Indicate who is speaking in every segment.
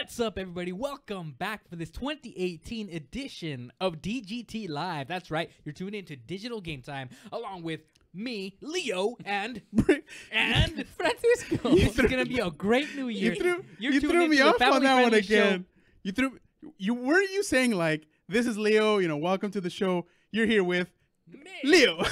Speaker 1: What's up, everybody? Welcome back for this 2018 edition of DGT Live. That's right, you're tuned into Digital Game Time along with me, Leo, and Francisco. It's gonna be a great new year.
Speaker 2: You threw me off on that one again. Weren't you saying like, this is Leo, welcome to the show. You're here with
Speaker 1: me.
Speaker 2: Leo.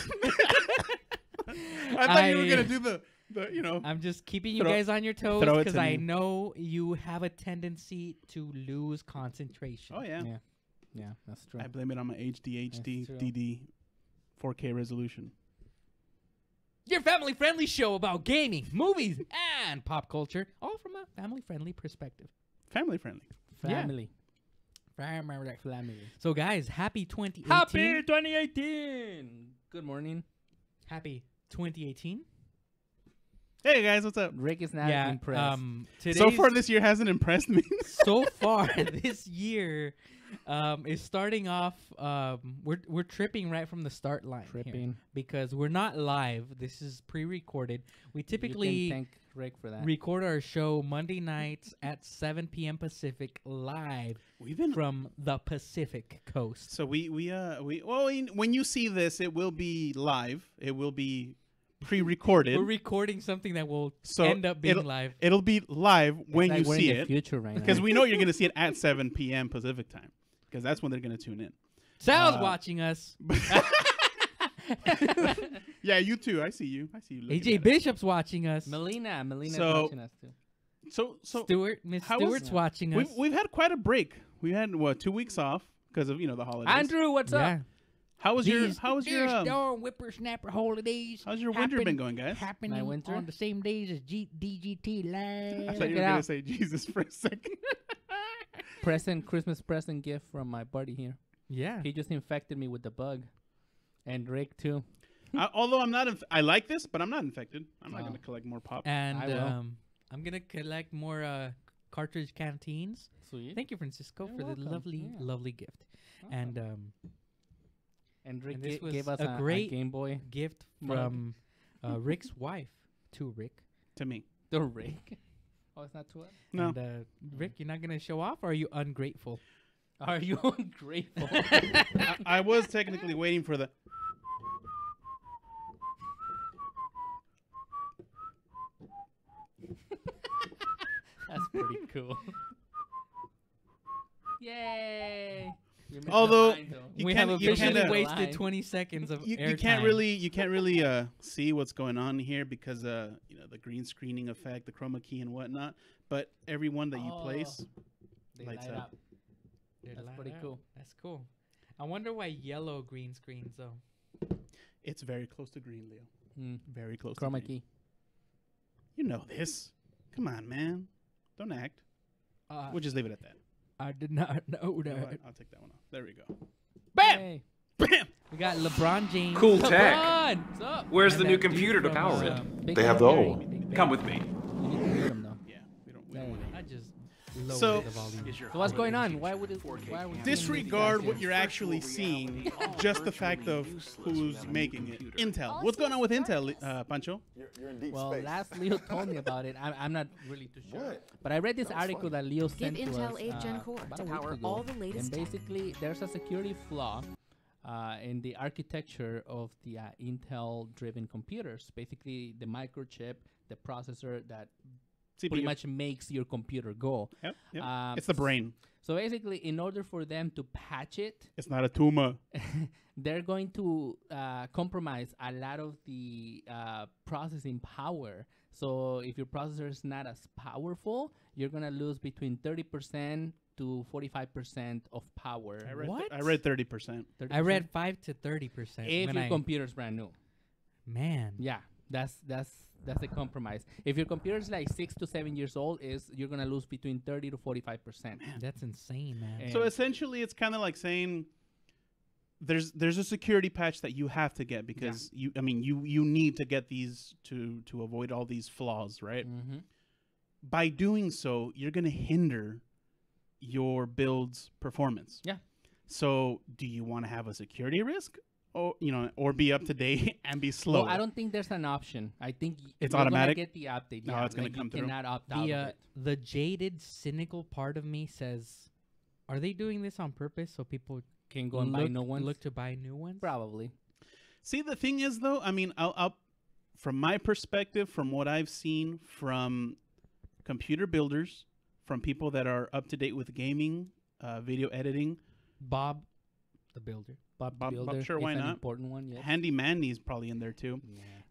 Speaker 2: I thought you were gonna do the
Speaker 1: I'm just keeping you guys on your toes because I know you have a tendency to lose concentration.
Speaker 2: Oh yeah.
Speaker 1: Yeah, that's true.
Speaker 2: I blame it on my HD DD 4K resolution.
Speaker 1: Your family-friendly show about gaming, movies, and pop culture, all from a family-friendly perspective.
Speaker 2: Family-friendly.
Speaker 1: Family. So, guys, happy 2018.
Speaker 3: Happy 2018. Good morning.
Speaker 1: Happy 2018.
Speaker 2: Hey guys, what's up?
Speaker 3: Rick is not impressed.
Speaker 2: So far this year hasn't impressed me.
Speaker 1: So far this year is starting off. We're tripping right from the start line here because we're not live. This is pre-recorded. We typically
Speaker 3: you can thank Rick for that.
Speaker 1: Record our show Monday nights at 7 p.m. Pacific live.
Speaker 2: We've been
Speaker 1: from the Pacific Coast.
Speaker 2: So when you see this, it will be live. It will be pre-recorded.
Speaker 1: We're recording something that will end up being live.
Speaker 2: It'll be live when you see it.
Speaker 3: Future right now.
Speaker 2: Because we know you're going to see it at 7 p.m. Pacific time. Because that's when they're going to tune in.
Speaker 1: Sal's watching us.
Speaker 2: Yeah, you too. I see you.
Speaker 1: AJ Bishop's watching us.
Speaker 3: Melina's watching us too.
Speaker 2: So
Speaker 1: Miss Stewart's watching us.
Speaker 2: We've had quite a break. We had 2 weeks off because of the holidays.
Speaker 3: Andrew, what's up?
Speaker 2: How was your
Speaker 1: whippersnapper holidays?
Speaker 2: How's your winter been going, guys?
Speaker 1: Happening on the same days as DGT Live.
Speaker 2: I thought you were gonna say Jesus for a second.
Speaker 3: Christmas present gift from my buddy here.
Speaker 1: Yeah,
Speaker 3: he just infected me with the bug, and Rick too.
Speaker 2: Although I'm not, I like this, but I'm not infected. I'm not gonna collect more pop.
Speaker 1: And I'm gonna collect more cartridge canteens.
Speaker 3: Sweet.
Speaker 1: Thank you, Francisco, for the lovely gift.
Speaker 3: Awesome. And Rick
Speaker 1: gave us
Speaker 3: a great Game Boy
Speaker 1: gift from Rick's wife to Rick.
Speaker 2: To me.
Speaker 3: To Rick. Oh, it's not to us?
Speaker 2: No.
Speaker 1: And, Rick, you're not going to show off, or are you ungrateful?
Speaker 3: Are you ungrateful?
Speaker 2: I was technically waiting for the...
Speaker 3: That's pretty cool. Yay!
Speaker 2: Although
Speaker 1: we have officially wasted 20 seconds of
Speaker 2: you
Speaker 1: airtime.
Speaker 2: can't really see what's going on here because the green screening effect, the chroma key and whatnot. But every one that you place lights up.
Speaker 3: That's pretty cool.
Speaker 1: That's cool. I wonder why yellow green screens though.
Speaker 2: It's very close to green, Leo. Very close.
Speaker 3: Chroma
Speaker 2: to green.
Speaker 3: key.
Speaker 2: You know this. Come on, man. Don't act. We'll just leave it at that.
Speaker 1: I did not know that.
Speaker 2: I'll take that one off. There we go.
Speaker 1: Bam!
Speaker 3: Hey.
Speaker 2: Bam!
Speaker 1: We got LeBron James.
Speaker 4: Cool tech.
Speaker 1: LeBron! What's up?
Speaker 4: Where's the new computer to power it?
Speaker 5: They have the old.
Speaker 4: Come with me.
Speaker 3: You need to hear them though.
Speaker 2: Yeah, we don't
Speaker 1: I just lowered the volume.
Speaker 3: So what's going on? Why would
Speaker 2: disregard what you're actually seeing, just the fact of who's making it. Intel. What's going on with Intel, Pancho?
Speaker 5: You're in deep
Speaker 3: Well,
Speaker 5: space.
Speaker 3: last Leo told me about it. I'm not really too sure. But I read this article that Leo sent to us
Speaker 6: Intel 8 Gen Core
Speaker 3: about
Speaker 6: to
Speaker 3: a week
Speaker 6: power
Speaker 3: ago.
Speaker 6: all the latest
Speaker 3: And basically, there's a security flaw in the architecture of the Intel-driven computers. Basically, the microchip, the processor that pretty much makes your computer go.
Speaker 2: Yep. It's the brain.
Speaker 3: So basically, in order for them to patch it,
Speaker 2: it's not a tumor.
Speaker 3: they're going to compromise a lot of the processing power. So if your processor is not as powerful, you're going to lose between 30% to 45% of power.
Speaker 2: I read 30%.
Speaker 1: I read 5 to 30%.
Speaker 3: If your computer's brand new.
Speaker 1: Man.
Speaker 3: Yeah, that's the compromise. If your computer is like 6 to 7 years old, you're gonna lose between 30 to 45%.
Speaker 1: That's insane, man.
Speaker 2: So essentially, it's kind of like saying there's a security patch that you have to get because you need to get these to avoid all these flaws, right?
Speaker 3: Mm-hmm.
Speaker 2: By doing so, you're gonna hinder your build's performance.
Speaker 3: Yeah.
Speaker 2: So do you want to have a security risk? or or be up to date and be slow.
Speaker 3: Well, I don't think there's an option. I think
Speaker 2: It's
Speaker 3: you're
Speaker 2: automatic?
Speaker 3: Gonna get the update.
Speaker 2: No,
Speaker 3: Yeah,
Speaker 2: it's gonna
Speaker 3: like
Speaker 2: come
Speaker 3: you
Speaker 2: through.
Speaker 3: cannot opt out of it.
Speaker 1: The jaded, cynical part of me says, are they doing this on purpose so people
Speaker 3: Can go and buy no ones.
Speaker 1: look to buy new ones?
Speaker 3: Probably.
Speaker 2: See, the thing is, though, I mean, I'll from my perspective, from what I've seen from computer builders, from people that are up to date with gaming, video editing,
Speaker 1: Bob, the builder.
Speaker 3: Bob
Speaker 2: Bob,
Speaker 3: Builder
Speaker 2: sure,
Speaker 3: is
Speaker 2: why
Speaker 3: an
Speaker 2: not?
Speaker 3: important one. Yes.
Speaker 2: Handy Manny's probably in there too.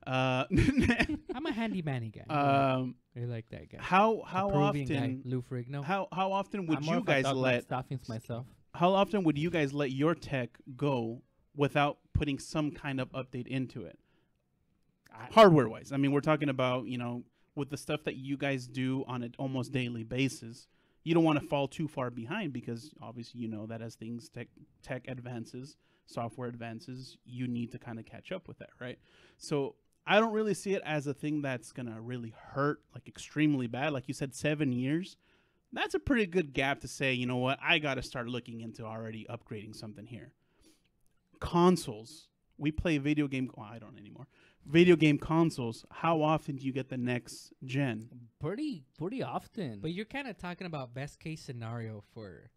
Speaker 3: Yeah.
Speaker 1: I'm a handy-manny guy. I like that guy.
Speaker 2: How
Speaker 1: Peruvian guy,
Speaker 2: often?
Speaker 1: Lou Frigno.
Speaker 2: How often would
Speaker 3: I'm more
Speaker 2: you
Speaker 3: of a
Speaker 2: guys
Speaker 3: dog
Speaker 2: let?
Speaker 3: stuffings myself.
Speaker 2: How often would you guys let your tech go without putting some kind of update into it? Hardware wise, I mean, we're talking about, with the stuff that you guys do on an almost daily basis, you don't want to fall too far behind because obviously that as things tech advances, software advances, you need to kind of catch up with that, right? So I don't really see it as a thing that's going to really hurt like extremely bad. Like you said, 7 years. That's a pretty good gap to say, you know what, I got to start looking into already upgrading something here. Consoles. We play video game. Well, I don't anymore. Video game consoles. How often do you get the next gen?
Speaker 3: Pretty often.
Speaker 1: But you're kind of talking about best case scenario for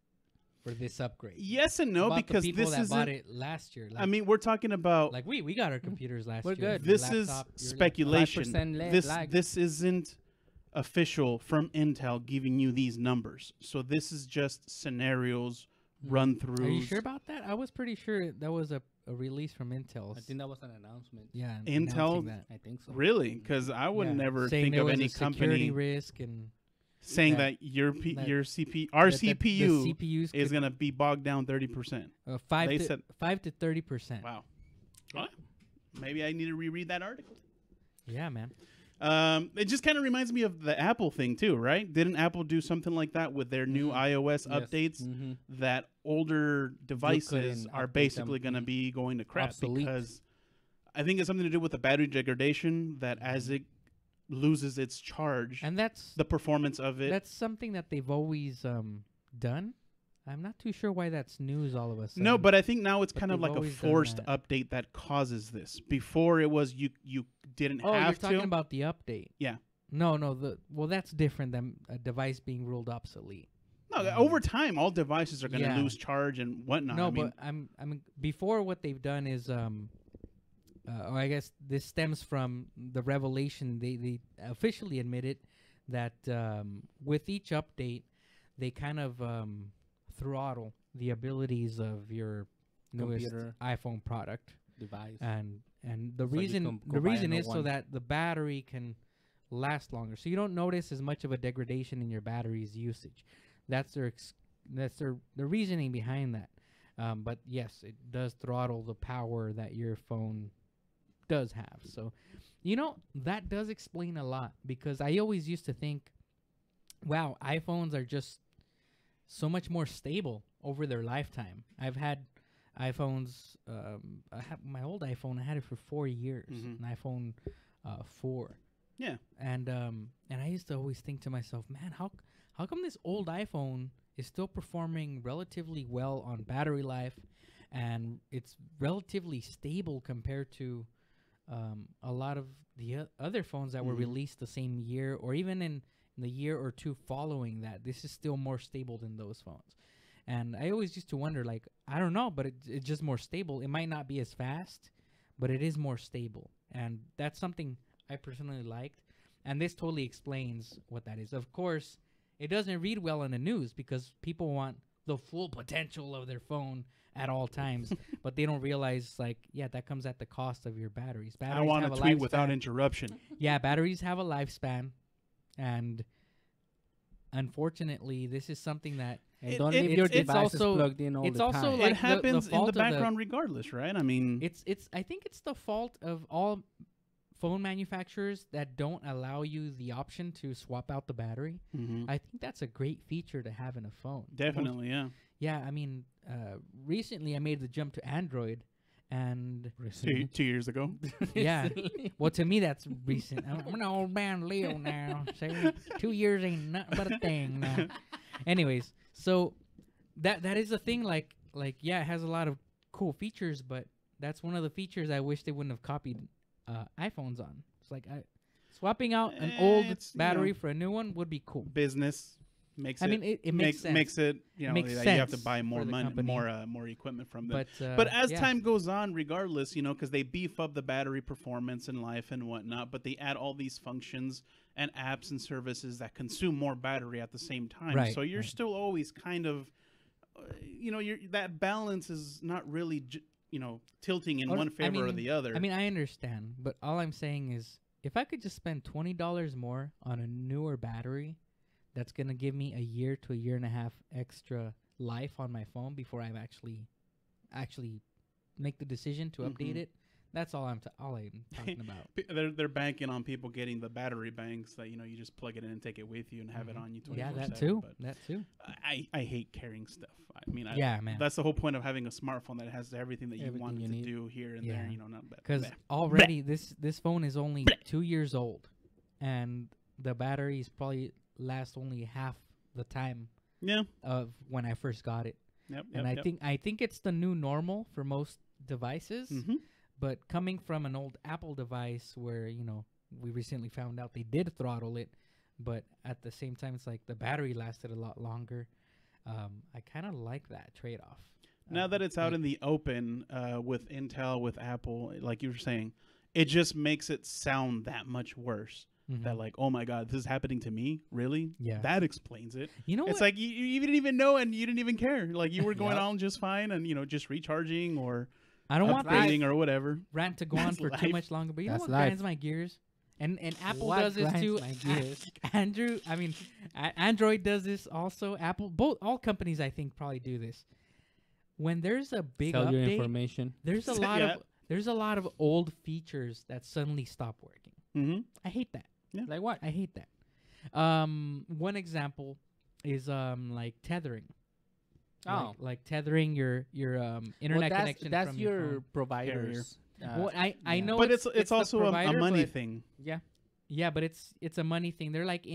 Speaker 1: this upgrade.
Speaker 2: Yes and no,
Speaker 1: About
Speaker 2: because
Speaker 1: the people
Speaker 2: this
Speaker 1: that
Speaker 2: is.
Speaker 1: bought it last year. Like,
Speaker 2: I mean, we're talking about.
Speaker 1: like we got our computers last
Speaker 3: We're
Speaker 1: year.
Speaker 3: good.
Speaker 2: This
Speaker 1: Your
Speaker 2: is
Speaker 1: laptop, your
Speaker 2: speculation.
Speaker 3: 5% lag.
Speaker 2: This isn't official from Intel giving you these numbers. So this is just scenarios, run throughs.
Speaker 1: laptop. Are you sure about that? I was pretty sure that was a release from Intel.
Speaker 3: I think that was an announcement.
Speaker 1: Yeah,
Speaker 2: Intel-
Speaker 1: announcing that.
Speaker 3: I think so.
Speaker 2: Really? Because I would
Speaker 1: Yeah,
Speaker 2: never
Speaker 1: saying
Speaker 2: think
Speaker 1: there
Speaker 2: of
Speaker 1: was
Speaker 2: any
Speaker 1: a security
Speaker 2: company
Speaker 1: risk and
Speaker 2: saying
Speaker 1: that-
Speaker 2: that your
Speaker 1: that-
Speaker 2: your CPU, our
Speaker 1: that the
Speaker 2: CPU
Speaker 1: CPUs
Speaker 2: is
Speaker 1: could,
Speaker 2: going to be bogged down 30%.
Speaker 1: 5
Speaker 2: they
Speaker 1: to
Speaker 2: said-
Speaker 1: 5 to 30%.
Speaker 2: Wow. Well, maybe I need to reread that article.
Speaker 1: Yeah, man.
Speaker 2: It just kind of reminds me of the Apple thing too, right? Didn't Apple do something like that with their new iOS
Speaker 3: Yes.
Speaker 2: updates?
Speaker 3: Mm-hmm.
Speaker 2: That older devices
Speaker 3: couldn't
Speaker 2: are
Speaker 3: update
Speaker 2: basically
Speaker 3: them.
Speaker 2: going to be going to crap
Speaker 3: Obsolete.
Speaker 2: because I think it's something to do with the battery degradation that as it loses its charge,
Speaker 1: And that's
Speaker 2: the performance of it.
Speaker 1: that's something that they've always done. I'm not too sure why that's news all of a sudden.
Speaker 2: No, but I think now it's
Speaker 1: But
Speaker 2: kind of
Speaker 1: they've
Speaker 2: like a
Speaker 1: always done
Speaker 2: forced
Speaker 1: that.
Speaker 2: update that causes this. Before it was you didn't
Speaker 1: oh, you're
Speaker 2: have
Speaker 1: talking
Speaker 2: to.
Speaker 1: about the update.
Speaker 2: Yeah.
Speaker 1: No, that's different than a device being ruled obsolete.
Speaker 2: No, over time, all devices are going to
Speaker 1: Yeah.
Speaker 2: lose charge and whatnot.
Speaker 1: No,
Speaker 2: I mean,
Speaker 1: but I mean, before what they've done is, or I guess this stems from the revelation. They officially admitted that with each update, they kind of throttle the abilities of your newest
Speaker 3: Computer.
Speaker 1: iPhone product,
Speaker 3: Device.
Speaker 1: and the
Speaker 3: So you
Speaker 1: reason
Speaker 3: can go
Speaker 1: the
Speaker 3: buy a
Speaker 1: reason
Speaker 3: new
Speaker 1: is so
Speaker 3: one.
Speaker 1: that the battery can last longer, so you don't notice as much of a degradation in your battery's usage. That's their reasoning behind that. But yes, it does throttle the power that your phone does have. So, that does explain a lot, because I always used to think, wow, iPhones are just so much more stable over their lifetime. I've had iPhones. I have my old iPhone. I had it for 4 years.
Speaker 2: Mhm.
Speaker 1: An iPhone 4.
Speaker 2: yeah.
Speaker 1: And I used to always think to myself, man, how come this old iPhone is still performing relatively well on battery life, and it's relatively stable compared to a lot of the other phones that were
Speaker 2: Mhm.
Speaker 1: released the same year, or even in the year or two following that. This is still more stable than those phones. And I always used to wonder, like, I don't know, but it's just more stable. It might not be as fast, but it is more stable. And that's something I personally liked. And this totally explains what that is. Of course, it doesn't read well in the news because people want the full potential of their phone at all times, but they don't realize, like, yeah, that comes at the cost of your batteries.
Speaker 2: I
Speaker 1: Batteries
Speaker 2: want
Speaker 1: have
Speaker 2: to
Speaker 1: a
Speaker 2: tweet without
Speaker 1: lifespan.
Speaker 2: interruption.
Speaker 1: Yeah, batteries have a lifespan, and unfortunately, this is something that
Speaker 3: And don't leave
Speaker 2: it-
Speaker 3: your
Speaker 2: it's
Speaker 3: devices
Speaker 1: also-
Speaker 3: plugged in all
Speaker 1: it's
Speaker 3: the
Speaker 1: also
Speaker 3: time.
Speaker 1: like
Speaker 2: It happens in
Speaker 1: fault
Speaker 2: the
Speaker 1: of the-
Speaker 2: background regardless, right? I mean,
Speaker 1: it's I think it's the fault of all phone manufacturers that don't allow you the option to swap out the battery.
Speaker 2: mhm.
Speaker 1: I think that's a great feature to have in a phone.
Speaker 2: Definitely, yeah.
Speaker 1: Yeah, I mean, recently I made the jump to Android, and
Speaker 2: 2 years ago.
Speaker 1: yeah, well, to me that's recent. I'm an old man, Leo now. See, 2 years ain't nothing but a thing now. Anyways, so that is a thing. Like yeah, it has a lot of cool features, but that's one of the features I wish they wouldn't have copied iPhones on. It's like swapping out an old battery for a new one would be cool.
Speaker 2: Business makes it.
Speaker 1: I mean, it makes sense.
Speaker 2: Makes it, you know,
Speaker 1: makes
Speaker 2: that
Speaker 1: sense
Speaker 2: you have to buy more money, more equipment from them. But as time goes on, regardless, you know, because they beef up the battery performance and life and whatnot, but they add all these functions and apps and services that consume more battery at the same time.
Speaker 1: Right,
Speaker 2: so you're still always kind of, you know, that balance is not really, you know, tilting in one favor or the other.
Speaker 1: I mean, I understand, but all I'm saying is, if I could just spend $20 more on a newer battery, that's gonna give me a year to a year and a half extra life on my phone before I actually make the decision to update it. That's all I'm talking about.
Speaker 2: They're banking on people getting the battery banks that, you know, you just plug it in and take it with you and have it on you 24/7.
Speaker 1: Yeah, that too. That too.
Speaker 2: I hate carrying stuff. I mean,
Speaker 1: man.
Speaker 2: That's the whole point of having a smartphone that has everything that you want to do here and there. You know, not
Speaker 1: because already this phone is only 2 years old, and the batteries probably last only half the time. Of when I first got it. I think it's the new normal for most devices. But coming from an old Apple device where, you know, we recently found out they did throttle it, but at the same time, it's like the battery lasted a lot longer. I kind of like that trade-off.
Speaker 2: Now that it's out in the open with Intel, with Apple, like you were saying, it just makes it sound that much worse. That like, oh my God, this is happening to me? Really?
Speaker 1: Yeah.
Speaker 2: That explains it.
Speaker 1: You know,
Speaker 2: it's like you didn't even know and you didn't even care. Like you were going on just fine and, you know, just recharging or
Speaker 1: I don't want
Speaker 2: upgrading or whatever.
Speaker 1: Rant to go on for too much longer, but you know what grinds my gears? And Apple does this too. Android does this also. Apple, all companies I think probably do this. When there's a big
Speaker 3: Sell
Speaker 1: update,
Speaker 3: your information.
Speaker 1: There's a lot of old features that suddenly stop working. I hate that.
Speaker 2: Yeah.
Speaker 3: Like what?
Speaker 1: I hate that. One example is like tethering.
Speaker 3: Oh,
Speaker 1: like tethering your internet connection.
Speaker 3: That's
Speaker 1: from
Speaker 3: your providers.
Speaker 1: Well, I know,
Speaker 2: but it's also
Speaker 1: provider,
Speaker 2: a money thing.
Speaker 1: Yeah, but it's a money thing. They're like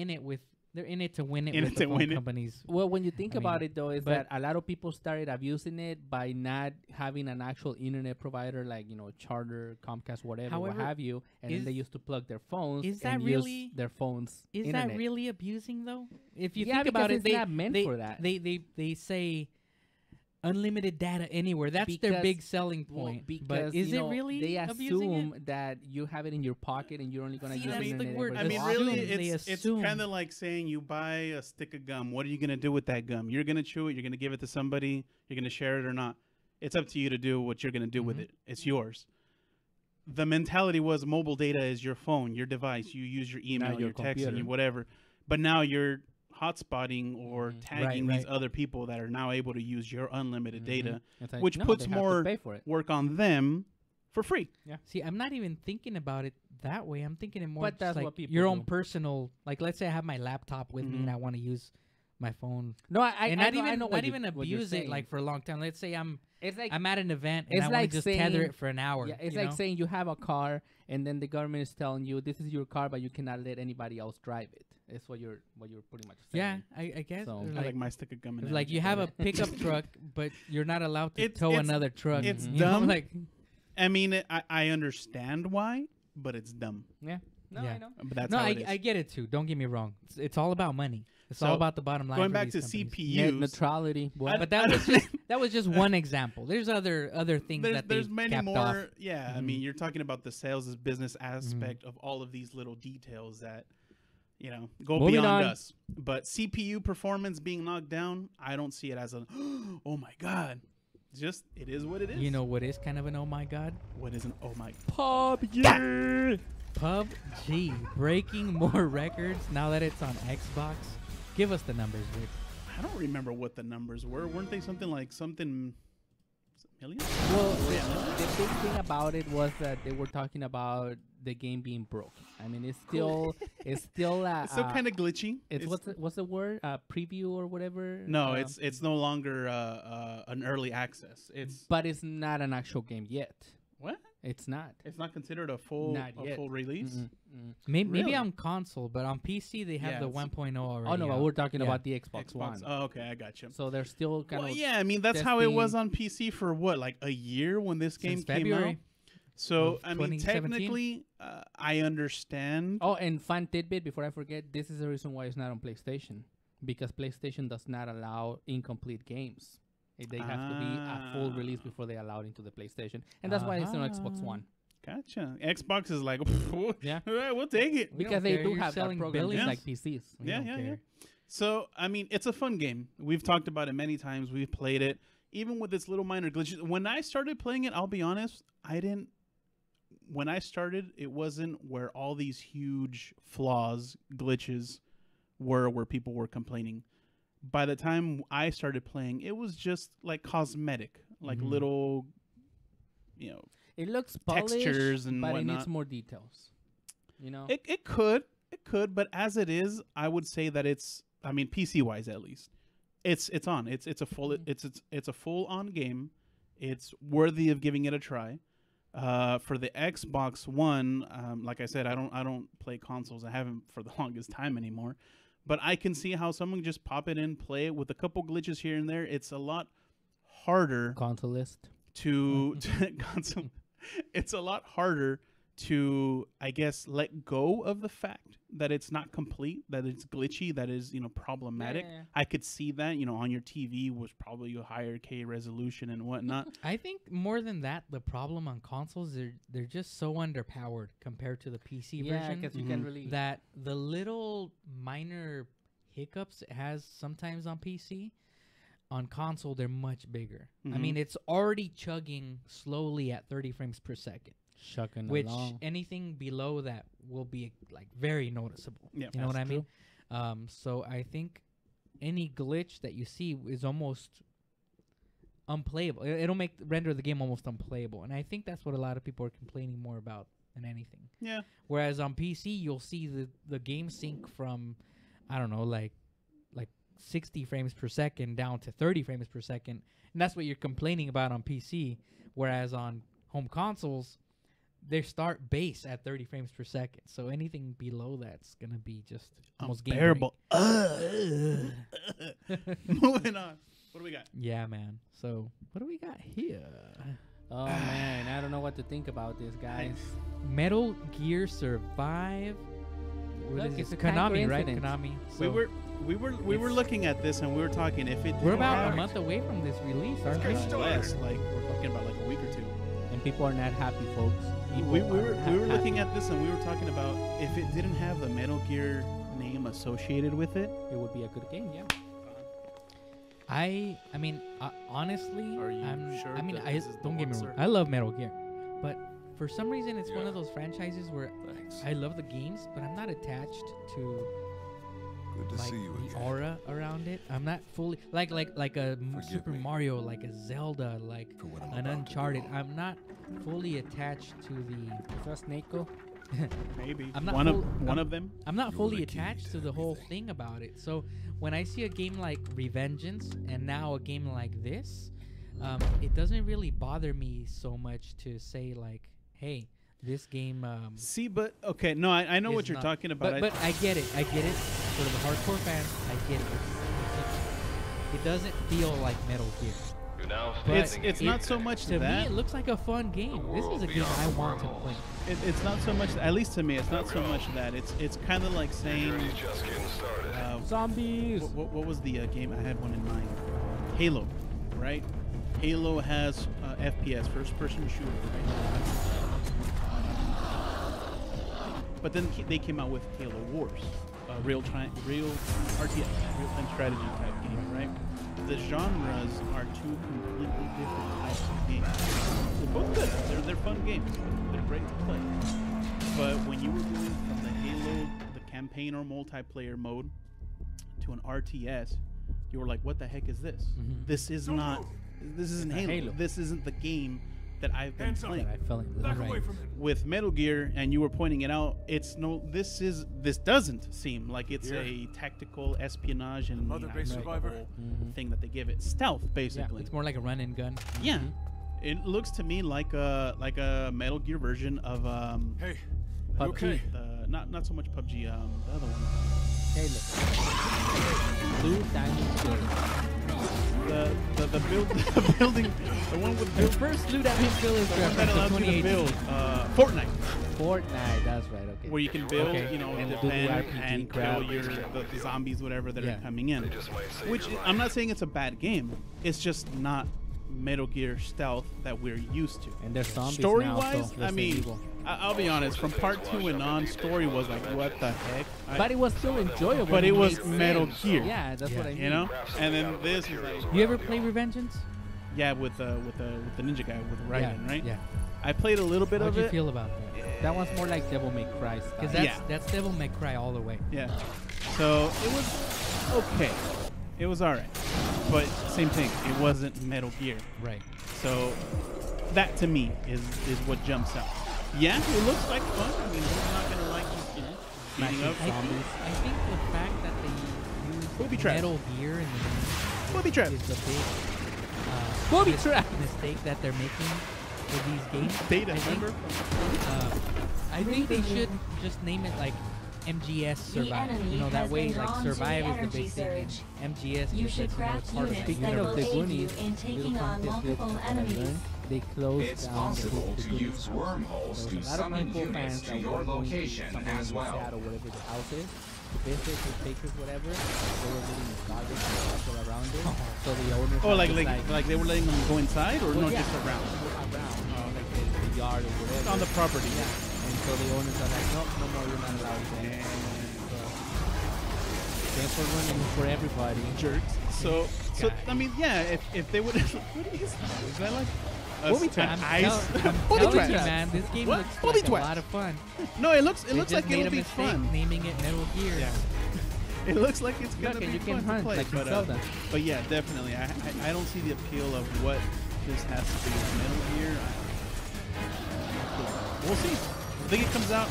Speaker 1: they're in it to win it with the phone companies.
Speaker 3: Well, when you think about it, though, is that a lot of people started abusing it by not having an actual internet provider, like, you know, Charter, Comcast, whatever, what have you, and then they used to plug their phones.
Speaker 1: Is that
Speaker 3: and
Speaker 1: really
Speaker 3: use their phones?
Speaker 1: Is
Speaker 3: internet.
Speaker 1: that really abusing though? If you
Speaker 3: think
Speaker 1: think about it,
Speaker 3: it's not meant for that.
Speaker 1: They say unlimited data anywhere. That's their big selling point. But is it really?
Speaker 3: They assume that you have it in your pocket and you're only going to use the internet.
Speaker 2: I mean, really, it's kind of like saying you buy a stick of gum. What are you going to do with that gum? You're going to chew it. You're going to give it to somebody. You're going to share it or not. It's up to you to do what you're going to do with it. It's yours. The mentality was mobile data is your phone, your device. You use your email, your text, and your whatever. But now you're hotspotting or tagging these other people that are now able to use your unlimited data, like, which puts more work on them for free.
Speaker 1: Yeah. See, I'm not even thinking about it that way. I'm thinking it more just like your own personal, like let's say I have my laptop with me and I want to use my phone.
Speaker 3: No, I
Speaker 1: not even abuse it like for a long time. Let's say I'm at an event and I want to just tether it for an hour.
Speaker 3: Yeah, it's like saying you have a car and then the government is telling you this is your car, but you cannot let anybody else drive it. That's what you're pretty much saying.
Speaker 1: Yeah, I guess.
Speaker 2: So I like my stick of gum.
Speaker 1: Like you have a pickup truck, but you're not allowed to tow another truck.
Speaker 2: It's dumb. Like, I mean, I understand why, but it's dumb.
Speaker 3: Yeah. No, I know.
Speaker 2: But that's how it is.
Speaker 1: I get it too. Don't get me wrong. It's all about money. It's all about the bottom line.
Speaker 2: Going back to CPUs,
Speaker 3: neutrality.
Speaker 1: But that was just one example. There's other things there's many more. Off.
Speaker 2: Yeah, I mean, you're talking about the sales as business aspect of all of these little details that, you know, go beyond us. But CPU performance being knocked down, I don't see it as a oh my God. Just it is what it is.
Speaker 1: You know what is kind of an oh my God?
Speaker 2: What is an oh my
Speaker 1: PUBG? PUBG breaking more records now that it's on Xbox. Give us the numbers, Rick.
Speaker 2: I don't remember what the numbers were. Weren't they something million?
Speaker 3: Well, the big thing about it was that they were talking about the game being broken. I mean, it's still
Speaker 2: it's still kind of glitchy.
Speaker 3: It's what's the word? Preview or whatever?
Speaker 2: No, it's no longer an early access.
Speaker 3: But it's not an actual game yet.
Speaker 2: What?
Speaker 3: It's not.
Speaker 2: It's not considered a full release.
Speaker 1: Maybe
Speaker 2: Really?
Speaker 1: on console, but on PC they have the 1.0 already.
Speaker 3: Oh no, but
Speaker 1: out.
Speaker 3: we're talking about the Xbox One.
Speaker 2: Oh, okay, I got you.
Speaker 3: So they're still kind
Speaker 2: Well,
Speaker 3: of.
Speaker 2: yeah, I mean that's how it was on PC for what, like a year when this game
Speaker 1: Since
Speaker 2: came
Speaker 1: February
Speaker 2: out. So
Speaker 1: of
Speaker 2: I mean,
Speaker 1: 2017?
Speaker 2: technically, I understand.
Speaker 3: Oh, and fun tidbit before I forget, this is the reason why it's not on PlayStation, because PlayStation does not allow incomplete games. They have to be a full release before they allow it into the PlayStation, and that's why it's on Xbox One.
Speaker 2: Gotcha. Xbox is like,
Speaker 3: Yeah.
Speaker 2: all right, we'll take it.
Speaker 3: Because
Speaker 1: care.
Speaker 3: they do
Speaker 1: You're
Speaker 3: have that
Speaker 1: selling
Speaker 3: program just
Speaker 1: billions.
Speaker 3: like PCs.
Speaker 1: We
Speaker 2: Yeah,
Speaker 1: don't
Speaker 2: yeah,
Speaker 1: care.
Speaker 2: yeah. So I mean, it's a fun game. We've talked about it many times. We've played it, even with its little minor glitches. When I started playing it, I'll be honest, I didn't. When I started, it wasn't where all these huge flaws, glitches were where people were complaining. By the time I started playing, it was just like cosmetic, like little, you know,
Speaker 3: It looks polished,
Speaker 2: textures and
Speaker 3: but
Speaker 2: whatnot.
Speaker 3: it needs more details. You know?
Speaker 2: It could, but as it is, I would say that it's, I mean, PC wise at least, it's on. It's a full it's a full on game. It's worthy of giving it a try. For the Xbox One, like I said, I don't play consoles. I haven't for the longest time anymore. But I can see how someone just pop it in, play it with a couple glitches here and there. It's a lot harder
Speaker 3: Console list.
Speaker 2: to console. It's a lot harder to, I guess, let go of the fact that it's not complete, that it's glitchy, that is, you know, problematic.
Speaker 3: Yeah.
Speaker 2: I could see that, you know, on your TV was probably a higher K resolution and whatnot.
Speaker 1: I think more than that, the problem on consoles, they're just so underpowered compared to the PC
Speaker 3: Yeah,
Speaker 1: version
Speaker 3: because you can really.
Speaker 1: that the little minor hiccups it has sometimes on PC, on console they're much bigger. I mean, it's already chugging slowly at 30 frames per second.
Speaker 3: Shucking
Speaker 1: Which
Speaker 3: along.
Speaker 1: anything below that will be like very noticeable.
Speaker 2: Yeah,
Speaker 1: you know what I
Speaker 3: that's
Speaker 1: mean? So I think any glitch that you see is almost unplayable. It'll render the game almost unplayable, and I think that's what a lot of people are complaining more about than anything.
Speaker 2: Yeah.
Speaker 1: Whereas on PC, you'll see the game sync from, I don't know, like 60 frames per second down to 30 frames per second, and that's what you're complaining about on PC. Whereas on home consoles, they start base at 30 frames per second, so anything below that's gonna be just almost
Speaker 2: Unbearable.
Speaker 1: game
Speaker 2: Moving on. What do we got?
Speaker 1: Yeah, man. So what do we got here?
Speaker 3: Oh man, I don't know what to think about this, guys.
Speaker 1: Metal Gear Survive. What
Speaker 3: Look,
Speaker 1: is
Speaker 3: it's
Speaker 1: this?
Speaker 3: a tank
Speaker 1: Konami, right?
Speaker 3: coincidence.
Speaker 1: Konami.
Speaker 2: We
Speaker 1: So
Speaker 2: were looking at this and we were talking if it
Speaker 1: we're
Speaker 2: didn't
Speaker 1: about
Speaker 2: have
Speaker 1: a month away from this release, aren't
Speaker 4: get
Speaker 1: we?
Speaker 4: started.
Speaker 2: less, like we're talking about like a week or two.
Speaker 3: And people are not happy, folks.
Speaker 2: We were looking at this and we were talking about if it didn't have the Metal Gear name associated with it.
Speaker 3: It would be a good game, yeah.
Speaker 1: I mean, honestly,
Speaker 5: Are you sure
Speaker 1: I mean,
Speaker 5: that
Speaker 1: I
Speaker 5: this is the
Speaker 1: don't get me
Speaker 5: one,
Speaker 1: wrong.
Speaker 5: sir?
Speaker 1: I love Metal Gear, but for some reason, it's one
Speaker 5: Yeah.
Speaker 1: of those franchises where
Speaker 5: Thanks.
Speaker 1: I love the games, but I'm not attached to
Speaker 5: Good to
Speaker 1: like
Speaker 5: see you
Speaker 1: the
Speaker 5: again.
Speaker 1: aura around it. I'm not fully like a
Speaker 5: Forgive
Speaker 1: Super
Speaker 5: me.
Speaker 1: Mario, like a Zelda, like
Speaker 5: For what I'm
Speaker 1: an
Speaker 5: about to
Speaker 1: Uncharted.
Speaker 5: do.
Speaker 1: I'm not fully attached to the.
Speaker 3: Is that Snake-O?
Speaker 2: Maybe
Speaker 1: I'm not
Speaker 2: one
Speaker 1: full-
Speaker 2: of one of them.
Speaker 1: I'm not
Speaker 5: You're
Speaker 1: fully
Speaker 5: the key
Speaker 1: attached
Speaker 5: to
Speaker 1: to the whole
Speaker 5: everything.
Speaker 1: thing about it. So when I see a game like Revengeance and now a game like this, it doesn't really bother me so much to say like, hey, this game.
Speaker 2: See, but okay, no, I know
Speaker 1: is
Speaker 2: what you're
Speaker 1: not-
Speaker 2: talking about.
Speaker 1: But I get it. I get it. For the hardcore fans, I get it. It doesn't feel like Metal Gear.
Speaker 4: You're now
Speaker 1: But
Speaker 2: it's not so much
Speaker 1: To me,
Speaker 2: that.
Speaker 1: it looks like a fun game. This is a game I want to play.
Speaker 2: It's not so much. At least to me, it's not so much that. It's kind of like saying.
Speaker 4: Journey just getting started.
Speaker 3: Zombies!
Speaker 2: What was the game? I had one in mind. Halo, right? Halo has FPS, first-person shooter, right? But then they came out with Halo Wars, real RTS, real-time strategy type game, right? The genres are two completely different types of games. They're both good. They're fun games. They're great to play. But when you were moving from the Halo, the campaign or multiplayer mode, to an RTS, you were like, "What the heck is this?
Speaker 1: Mhm.
Speaker 2: This is not. This isn't
Speaker 3: not
Speaker 2: Halo.
Speaker 3: Halo.
Speaker 2: This isn't the game that I've been
Speaker 5: Hands up.
Speaker 2: playing."
Speaker 3: I fell in
Speaker 5: Back
Speaker 3: love.
Speaker 5: away from him.
Speaker 2: With Metal Gear, and you were pointing it out, it's no. This doesn't seem like it's
Speaker 5: Here.
Speaker 2: a tactical espionage and
Speaker 5: Mother base
Speaker 2: the
Speaker 5: survivor.
Speaker 2: whole
Speaker 3: Mhm.
Speaker 2: thing that they give it. Stealth,
Speaker 3: Yeah,
Speaker 2: basically.
Speaker 1: It's more like a run and gun.
Speaker 2: Yeah. It looks to me like a Metal Gear version of
Speaker 5: Hey,
Speaker 3: PUBG.
Speaker 5: you okay?
Speaker 2: not so much PUBG, the other one.
Speaker 3: Halo. Blue Diamond Killer.
Speaker 2: The building, the one with
Speaker 1: The first Blue Diamond Killer is
Speaker 2: the one that
Speaker 1: reference to
Speaker 2: allows you to
Speaker 1: 2018.
Speaker 2: build Fortnite,
Speaker 3: Fortnite, that's right, okay.
Speaker 2: where you can build,
Speaker 1: Okay.
Speaker 2: you know,
Speaker 3: And
Speaker 2: and
Speaker 3: do the
Speaker 2: defend
Speaker 3: RPG
Speaker 2: and
Speaker 3: crap.
Speaker 2: kill the zombies, whatever that
Speaker 1: Yeah.
Speaker 2: are coming in.
Speaker 4: They just might save
Speaker 2: Which
Speaker 4: your life.
Speaker 2: I'm not saying it's a bad game. It's just not Metal Gear stealth that we're used to.
Speaker 3: And there's zombies
Speaker 2: Story
Speaker 3: now,
Speaker 2: wise,
Speaker 3: so
Speaker 2: I
Speaker 3: Resident
Speaker 2: mean,
Speaker 3: Evil.
Speaker 2: I'll be honest. From part 2 and on, story was like, what the heck?
Speaker 3: But it was still enjoyable.
Speaker 2: But it was
Speaker 3: made
Speaker 2: Metal
Speaker 3: sense.
Speaker 2: Gear.
Speaker 3: Yeah, that's what I mean.
Speaker 2: you know, and then this is like,
Speaker 1: You ever play Revengeance?
Speaker 2: yeah, with the ninja guy with Raiden, right?
Speaker 1: Yeah.
Speaker 2: I played a little bit
Speaker 1: How'd
Speaker 2: of
Speaker 1: you
Speaker 2: it.
Speaker 1: feel about that?
Speaker 3: That one's more like Devil May Cry
Speaker 1: Because
Speaker 3: style.
Speaker 1: that's Devil May Cry all the way.
Speaker 2: Yeah. So it was okay. It was alright. But same thing. It wasn't Metal Gear.
Speaker 1: Right.
Speaker 2: So that to me is what jumps out. Yeah, it looks like fun. I mean, who's not gonna like just, you know, beating up zombies?
Speaker 1: I think the fact that they use
Speaker 2: Booby trap.
Speaker 1: Metal Gear in the
Speaker 2: Booby trap.
Speaker 1: is the big
Speaker 3: Booby trap.
Speaker 1: mistake that they're making with these games.
Speaker 2: Data,
Speaker 1: I think,
Speaker 2: remember?
Speaker 1: I think they should just name it like MGS Survive.
Speaker 6: enemy
Speaker 1: You know, that
Speaker 6: has
Speaker 1: way
Speaker 6: been
Speaker 1: like
Speaker 6: drawn to the
Speaker 1: Survive is the
Speaker 6: energy
Speaker 1: big thing.
Speaker 6: surge.
Speaker 1: And MGS
Speaker 6: You
Speaker 1: is
Speaker 6: should
Speaker 1: like,
Speaker 6: craft
Speaker 1: it's part of that
Speaker 6: units that
Speaker 3: Speaking
Speaker 6: will
Speaker 3: of the
Speaker 6: aid you
Speaker 3: Goonies,
Speaker 6: in taking
Speaker 3: little
Speaker 6: on
Speaker 3: fun tidbit
Speaker 6: multiple
Speaker 3: that I
Speaker 6: enemies.
Speaker 3: learned, they closed
Speaker 7: It's
Speaker 3: down
Speaker 7: possible
Speaker 3: the
Speaker 7: to
Speaker 3: Goonies.
Speaker 7: use wormholes
Speaker 3: There
Speaker 7: to
Speaker 3: was a lot of
Speaker 7: summon
Speaker 3: people
Speaker 7: units
Speaker 3: fans
Speaker 7: to
Speaker 3: that
Speaker 7: your
Speaker 3: were going to
Speaker 7: location
Speaker 3: somewhere
Speaker 7: as
Speaker 3: in
Speaker 7: well.
Speaker 3: Seattle, whatever the house is, to visit, take pictures, whatever. They were living in garbage and stuff all around it. So the owners
Speaker 2: Oh,
Speaker 3: had
Speaker 2: like
Speaker 3: just,
Speaker 2: they were letting them go inside, or
Speaker 3: well,
Speaker 2: no,
Speaker 3: yeah,
Speaker 2: just around
Speaker 3: like the yard or whatever.
Speaker 2: on the property.
Speaker 3: Yeah. And so the owners are like, no, no more, you're not allowed in. Thanks for running for everybody.
Speaker 2: Jerks. So
Speaker 1: God.
Speaker 2: I mean, yeah. If they would, what is that? Is that like
Speaker 3: Booby
Speaker 2: an
Speaker 3: trap.
Speaker 2: ice?
Speaker 1: I'm
Speaker 2: Booby
Speaker 1: telling
Speaker 2: trap.
Speaker 1: you, man, this game
Speaker 2: What?
Speaker 1: looks
Speaker 2: Booby
Speaker 1: like
Speaker 2: trap.
Speaker 1: a lot of fun.
Speaker 2: No, it looks
Speaker 1: They
Speaker 2: like
Speaker 1: just made
Speaker 2: it'll
Speaker 1: a
Speaker 2: be
Speaker 1: mistake
Speaker 2: fun.
Speaker 1: naming it Metal Gear.
Speaker 2: Yeah. It looks like it's gonna
Speaker 3: Look,
Speaker 2: be
Speaker 3: and you
Speaker 2: fun
Speaker 3: can hunt
Speaker 2: to play,
Speaker 3: like in
Speaker 2: but,
Speaker 3: Zelda.
Speaker 2: but yeah, definitely. I don't see the appeal of what this has to do with Metal Gear. We'll see. I think it comes out.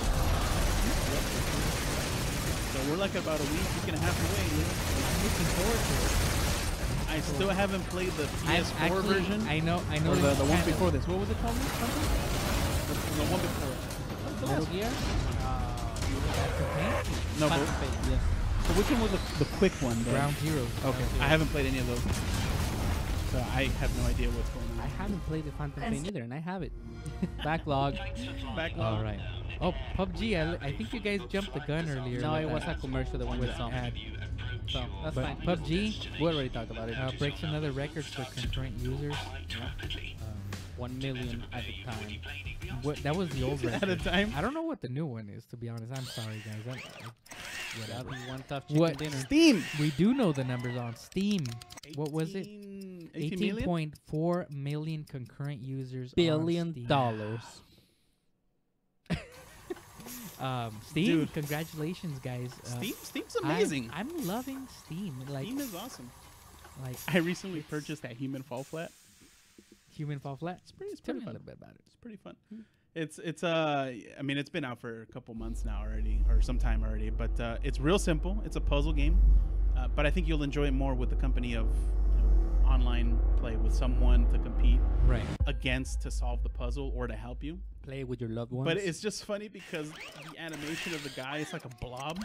Speaker 2: So we're like about a week and a half away.
Speaker 1: I'm looking forward to it.
Speaker 2: I still haven't played the PS4 version.
Speaker 1: I know.
Speaker 2: or the
Speaker 1: it's
Speaker 2: one
Speaker 1: kind of-
Speaker 2: before this. What was it called? The one before it.
Speaker 3: Metal Gear?
Speaker 1: Okay.
Speaker 2: No,
Speaker 3: Phantom
Speaker 2: but,
Speaker 3: Pain, yes.
Speaker 2: so which one was the quick one?
Speaker 1: Ground Zero.
Speaker 2: Okay, I haven't played any of those. So I have no idea what's going on.
Speaker 3: I haven't played the Phantom Pain either, and I have it. Backlog.
Speaker 2: Backlog.
Speaker 1: All right. Oh, PUBG. I think you guys jumped the gun earlier.
Speaker 3: No,
Speaker 1: with
Speaker 3: it was
Speaker 1: that-
Speaker 3: a commercial that went
Speaker 1: with
Speaker 3: with song.
Speaker 1: ad.
Speaker 3: So that's
Speaker 1: But
Speaker 3: fine.
Speaker 1: PUBG
Speaker 3: We already talked about it.
Speaker 1: breaks another record for concurrent users.
Speaker 3: 1 million at the time.
Speaker 1: That was the old record.
Speaker 2: At a time.
Speaker 1: I don't know what the new one is, to be honest. I'm sorry, guys.
Speaker 3: That'd
Speaker 1: Whatever.
Speaker 3: be one tough chicken
Speaker 1: What?
Speaker 3: dinner.
Speaker 2: Steam.
Speaker 1: We do know the numbers on Steam. What was it?
Speaker 2: 18 million?
Speaker 1: 18.4 million concurrent users.
Speaker 3: Billion
Speaker 1: on Steam.
Speaker 3: dollars.
Speaker 1: Steam,
Speaker 2: Dude.
Speaker 1: congratulations, guys.
Speaker 2: Steam's amazing.
Speaker 1: I'm loving Steam. Like,
Speaker 2: Steam is awesome.
Speaker 1: like
Speaker 2: I recently purchased that Human Fall Flat.
Speaker 1: Human Fall Flat.
Speaker 2: It's pretty
Speaker 1: Tell me a
Speaker 2: fun.
Speaker 1: little bit about it.
Speaker 2: It's pretty fun. It's I mean it's been out for a couple months now already, or some time already, but it's real simple. It's a puzzle game, but I think you'll enjoy it more with the company of online play with someone to compete
Speaker 1: Right.
Speaker 2: against to solve the puzzle or to help you.
Speaker 3: Play with your loved ones.
Speaker 2: But it's just funny because the animation of the guy is like a blob.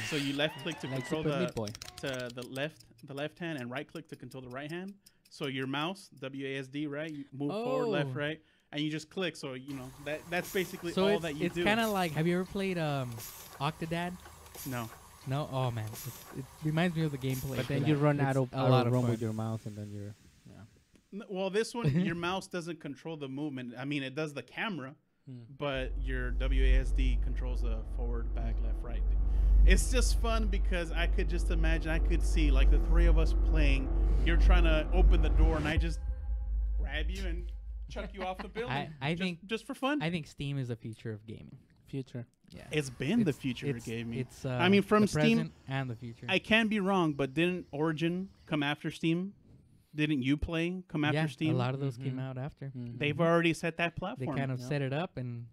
Speaker 2: So you left click to
Speaker 3: like
Speaker 2: control
Speaker 3: Super
Speaker 2: the
Speaker 3: Meat Boy.
Speaker 2: to the left hand, and right click to control the right hand. So your mouse, WASD, right? You move forward, left,
Speaker 1: Oh.
Speaker 2: right, and you just click. So you know that's basically
Speaker 1: So
Speaker 2: all that you
Speaker 1: it's
Speaker 2: do.
Speaker 1: kind of like, have you ever played Octodad?
Speaker 2: No.
Speaker 1: No? Oh, man. It reminds me of the gameplay.
Speaker 3: But
Speaker 1: for
Speaker 3: then
Speaker 1: that.
Speaker 3: you run
Speaker 1: It's
Speaker 3: out of
Speaker 1: a lot of
Speaker 3: run
Speaker 1: fun.
Speaker 3: with your mouse, and then you're.
Speaker 2: Well, this one, your mouse doesn't control the movement. I mean, it does the camera,
Speaker 3: Hmm.
Speaker 2: but your WASD controls the forward, back, left, right. It's just fun because I could just imagine, I could see like the three of us playing. You're trying to open the door, and I just grab you and chuck you off the building.
Speaker 1: I think
Speaker 2: just for fun.
Speaker 1: I think Steam is the future of gaming.
Speaker 3: Future.
Speaker 1: Yeah.
Speaker 2: It's been the
Speaker 1: It's-
Speaker 2: future of gaming.
Speaker 1: It's
Speaker 2: I mean, from
Speaker 1: the
Speaker 2: Steam,
Speaker 1: present and the future.
Speaker 2: I can be wrong, but didn't Origin come after Steam? Didn't you play come after
Speaker 1: yeah,
Speaker 2: Steam?
Speaker 1: a lot of those came
Speaker 3: Mhm.
Speaker 1: out after.
Speaker 3: Mhm.
Speaker 2: They've already set that
Speaker 1: They
Speaker 2: platform.
Speaker 1: kind of
Speaker 3: yeah.
Speaker 1: set it up, and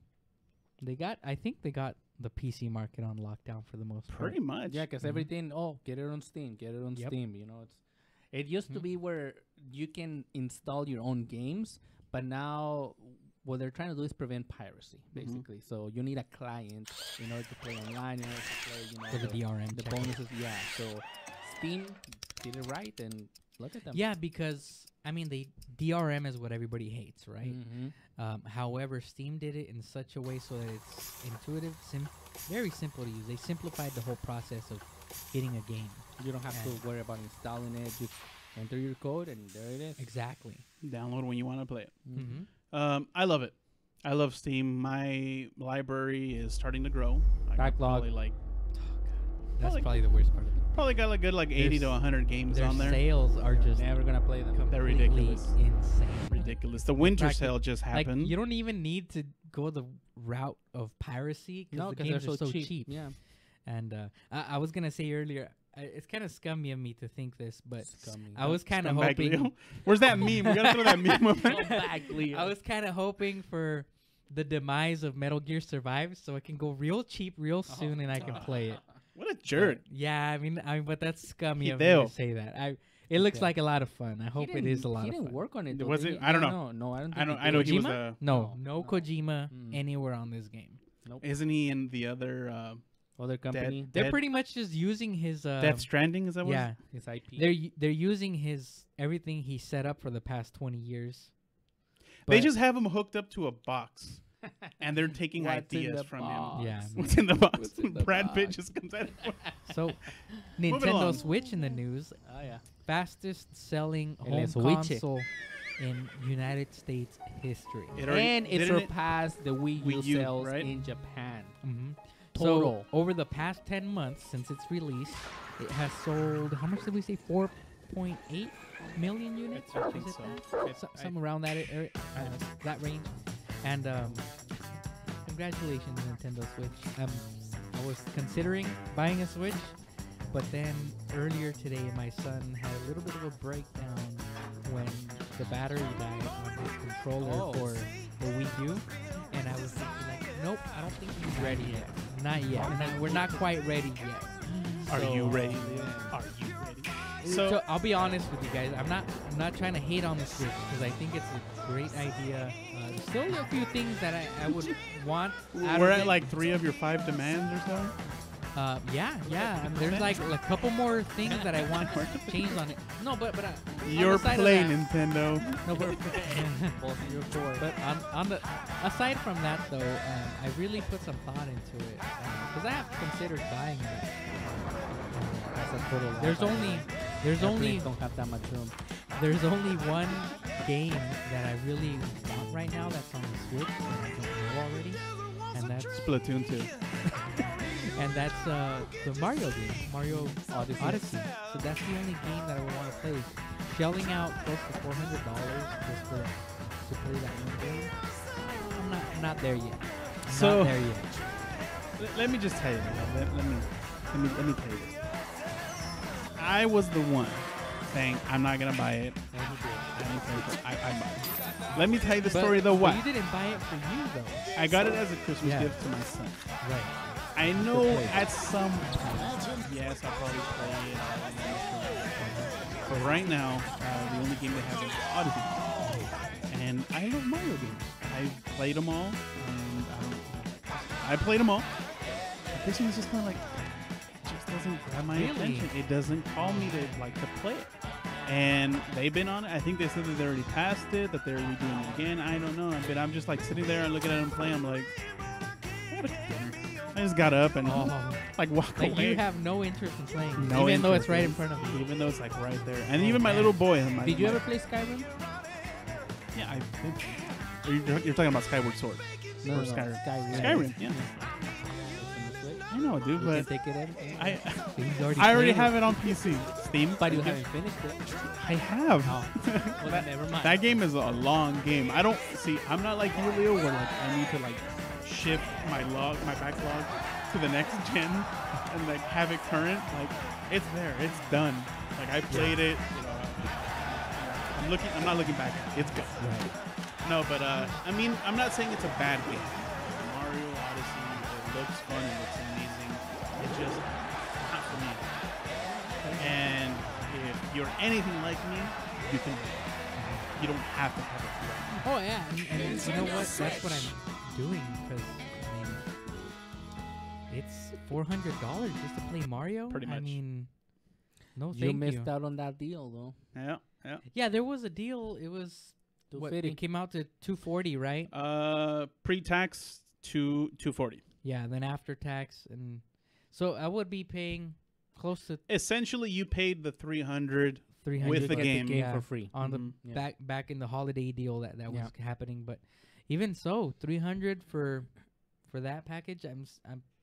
Speaker 1: I think they got the PC market on lockdown for the most part.
Speaker 2: Pretty much.
Speaker 3: Yeah, because
Speaker 1: Mhm.
Speaker 3: everything. Oh, get it on Steam. Get it on
Speaker 1: Yep.
Speaker 3: Steam. You know, it used to
Speaker 1: Mhm.
Speaker 3: be where you can install your own games, But now, what they're trying to do is prevent piracy, basically. So you need a client in order to play online, in order to play,
Speaker 1: For the DRM.
Speaker 3: the bonuses. Yeah. So Steam did it right, and look at them.
Speaker 1: Yeah, because I mean, the DRM is what everybody hates, right? However, Steam did it in such a way so that it's intuitive, very simple to use. They simplified the whole process of getting a game.
Speaker 3: You don't have to worry about installing it. Just enter your code, and there it is.
Speaker 1: Exactly.
Speaker 2: Download when you want to play it.
Speaker 1: Mm-hmm.
Speaker 2: I love it. I love Steam. My library is starting to grow. I got
Speaker 3: Backlog.
Speaker 2: probably like
Speaker 1: That's probably the worst part of it.
Speaker 2: probably got like good 80 to 100 games
Speaker 1: Their
Speaker 2: on there.
Speaker 1: sales are just
Speaker 3: Never gonna play them.
Speaker 2: They're
Speaker 1: completely
Speaker 2: ridiculous.
Speaker 1: insane.
Speaker 2: Ridiculous. The winter
Speaker 1: Practic-
Speaker 2: sale just
Speaker 1: Like,
Speaker 2: happened.
Speaker 1: you don't even need to go the route of piracy
Speaker 3: No,
Speaker 1: because the
Speaker 3: because
Speaker 1: games
Speaker 3: they're
Speaker 1: are so cheap.
Speaker 3: Yeah.
Speaker 1: And I was gonna say earlier, it's kind of scummy of me to think this, but
Speaker 3: Scummy.
Speaker 1: I was kind of
Speaker 2: Scumbag
Speaker 1: hoping.
Speaker 2: Leo. Where's that meme? We gotta throw that meme up.
Speaker 1: I was kind of hoping for the demise of Metal Gear Survive, so it can go real cheap real soon, and I can play it.
Speaker 2: What a jerk.
Speaker 1: Yeah, I mean, but that's scummy of me
Speaker 2: Hideo.
Speaker 1: to say that. It looks like a lot of fun. I hope it is a lot
Speaker 3: He
Speaker 1: of
Speaker 3: didn't
Speaker 1: fun.
Speaker 3: work on it.
Speaker 2: Was
Speaker 3: did
Speaker 2: it?
Speaker 3: he?
Speaker 2: I don't know.
Speaker 3: No, I don't.
Speaker 2: I
Speaker 3: think
Speaker 2: know.
Speaker 3: he
Speaker 2: I know
Speaker 3: did.
Speaker 2: he was
Speaker 1: Kojima?
Speaker 2: the.
Speaker 1: No Kojima anywhere on this game.
Speaker 2: Isn't he in the other
Speaker 3: Other company.
Speaker 2: Dead-
Speaker 1: They're pretty much just using his.
Speaker 2: Death Stranding? Is that what?
Speaker 1: Yeah,
Speaker 3: His IP.
Speaker 1: they're using his everything he set up for the past 20 years.
Speaker 2: They
Speaker 1: But-
Speaker 2: just have him hooked up to a box, and they're taking
Speaker 3: What's in
Speaker 2: ideas
Speaker 3: the
Speaker 2: from
Speaker 3: box?
Speaker 2: him.
Speaker 1: Yeah.
Speaker 2: What's in the box?
Speaker 3: What's in the
Speaker 2: Brad Pitt
Speaker 3: box?
Speaker 2: just comes out.
Speaker 1: So,
Speaker 2: Moving
Speaker 1: Nintendo
Speaker 2: along.
Speaker 1: Switch in the news.
Speaker 3: Oh yeah.
Speaker 1: Fastest selling
Speaker 3: El
Speaker 1: home
Speaker 3: Switch.
Speaker 1: console in United States history.
Speaker 3: And it
Speaker 2: didn't
Speaker 3: surpassed the Wii U
Speaker 2: Wii U,
Speaker 3: sales
Speaker 2: right?
Speaker 3: in Japan.
Speaker 1: Mm-hmm.
Speaker 3: Total.
Speaker 1: So over the past 10 months since its release, it has sold, how much did we say? 4.8 million units?
Speaker 2: I think
Speaker 1: Was it
Speaker 2: so.
Speaker 1: that? Something around that that range. And congratulations, Nintendo Switch. I was considering buying a Switch, but then earlier today, my son had a little bit of a breakdown when the battery died on his controller for the Wii U, and I was thinking like, nope, I don't think he's ready yet. Not yet. We're not quite ready yet.
Speaker 2: Are
Speaker 1: So-
Speaker 2: you ready? Are you ready?
Speaker 1: So I'll be honest with you guys. I'm not trying to hate on the Switch because I think it's a great idea. There's still a few things that I would want. Out
Speaker 2: We're
Speaker 1: of
Speaker 2: at
Speaker 1: it.
Speaker 2: like 3 of your 5 demands or so.
Speaker 1: Yeah. There's like a couple more things that I want to change on it. No, but on
Speaker 2: You're
Speaker 1: the side of
Speaker 2: playing
Speaker 1: that-
Speaker 2: Nintendo.
Speaker 1: No, but
Speaker 3: Both of your toys.
Speaker 1: but on the aside from that though, I really put some thought into it because I have considered buying it.
Speaker 3: That's a total lie,
Speaker 1: There's
Speaker 3: by the
Speaker 1: only
Speaker 3: way.
Speaker 1: there's
Speaker 3: Your
Speaker 1: only
Speaker 3: brains don't have that much room.
Speaker 1: there's only one game that I really want right now that's on the Switch and I don't know already, and that's
Speaker 2: Splatoon 2.
Speaker 1: and that's the Mario game, Mario Odyssey. So that's the only game that I would want to play. Shelling out close to $400 just to play that one game. I'm not there yet.
Speaker 2: So-
Speaker 1: Not there yet.
Speaker 2: Let me just tell you. Let me tell you this. I was the one saying I'm not gonna buy it. I bought it. Let me tell you the story though.
Speaker 1: But
Speaker 2: What?
Speaker 1: you didn't buy it for you though.
Speaker 2: I got it as a Christmas
Speaker 1: Yeah.
Speaker 2: gift to my son.
Speaker 1: Right.
Speaker 2: I know
Speaker 1: play.
Speaker 2: at some point, yes, I'll probably play it. But right now, the only game they have is Odyssey. And I love Mario games. I've played them all. And I played them all. But this one's just kind of like, it just doesn't grab my
Speaker 1: Really?
Speaker 2: attention. It doesn't call me to like to play it. And they've been on it. I think they said that they already passed it, that they're redoing it again. I don't know. But I'm just like sitting there and looking at them play. I'm like, what a game. I just got up and like walk
Speaker 1: Like
Speaker 2: away.
Speaker 1: you have no interest in playing,
Speaker 2: No
Speaker 1: even though
Speaker 2: interest,
Speaker 1: it's right in
Speaker 2: yes.
Speaker 1: front of you.
Speaker 2: Even though it's like right there. And even my little boy.
Speaker 3: Did you ever play Skyrim?
Speaker 2: Yeah, I did. You're talking about Skyward Sword.
Speaker 3: No,
Speaker 2: Or
Speaker 3: no,
Speaker 2: Skyrim.
Speaker 3: Skyrim.
Speaker 2: Skyrim, yeah. I know, dude,
Speaker 3: You
Speaker 2: but
Speaker 3: can take it everything.
Speaker 1: He's already
Speaker 2: I already
Speaker 1: played
Speaker 2: have it on PC. Steam.
Speaker 3: But you haven't finished it.
Speaker 2: I have.
Speaker 3: Well, then never mind.
Speaker 2: That game is a long game. I don't see. I'm not like you, Leo, where like I need to like shift my backlog to the next gen and like have it current. Like it's there. It's done. Like I played it. You know, I'm not looking back at it. It's good. No, but I mean, I'm not saying it's a bad game. Mario Odyssey, it looks fun, it looks amazing. It's just not for me. And if you're anything like me, you can. You don't have to have it.
Speaker 1: Oh yeah, and you know what? That's what I'm doing because I mean, it's $400 just to play Mario.
Speaker 2: Pretty
Speaker 1: I
Speaker 2: much.
Speaker 1: mean, no,
Speaker 3: You
Speaker 1: thank
Speaker 3: missed out on that deal, though.
Speaker 2: Yeah, yeah.
Speaker 1: Yeah, there was a deal. It was what,
Speaker 3: 250.
Speaker 1: it came out to $240, right?
Speaker 2: Pre-tax to 240.
Speaker 1: Yeah, then after tax, and so I would be paying close to
Speaker 2: Essentially, you paid the 300
Speaker 1: 300
Speaker 2: with the
Speaker 3: Get
Speaker 2: game.
Speaker 1: yeah,
Speaker 3: for free.
Speaker 1: on
Speaker 2: Mhm.
Speaker 1: the
Speaker 3: Yeah.
Speaker 1: back in the holiday deal that was
Speaker 3: Yeah.
Speaker 1: happening. But even so, 300 for that package. I'm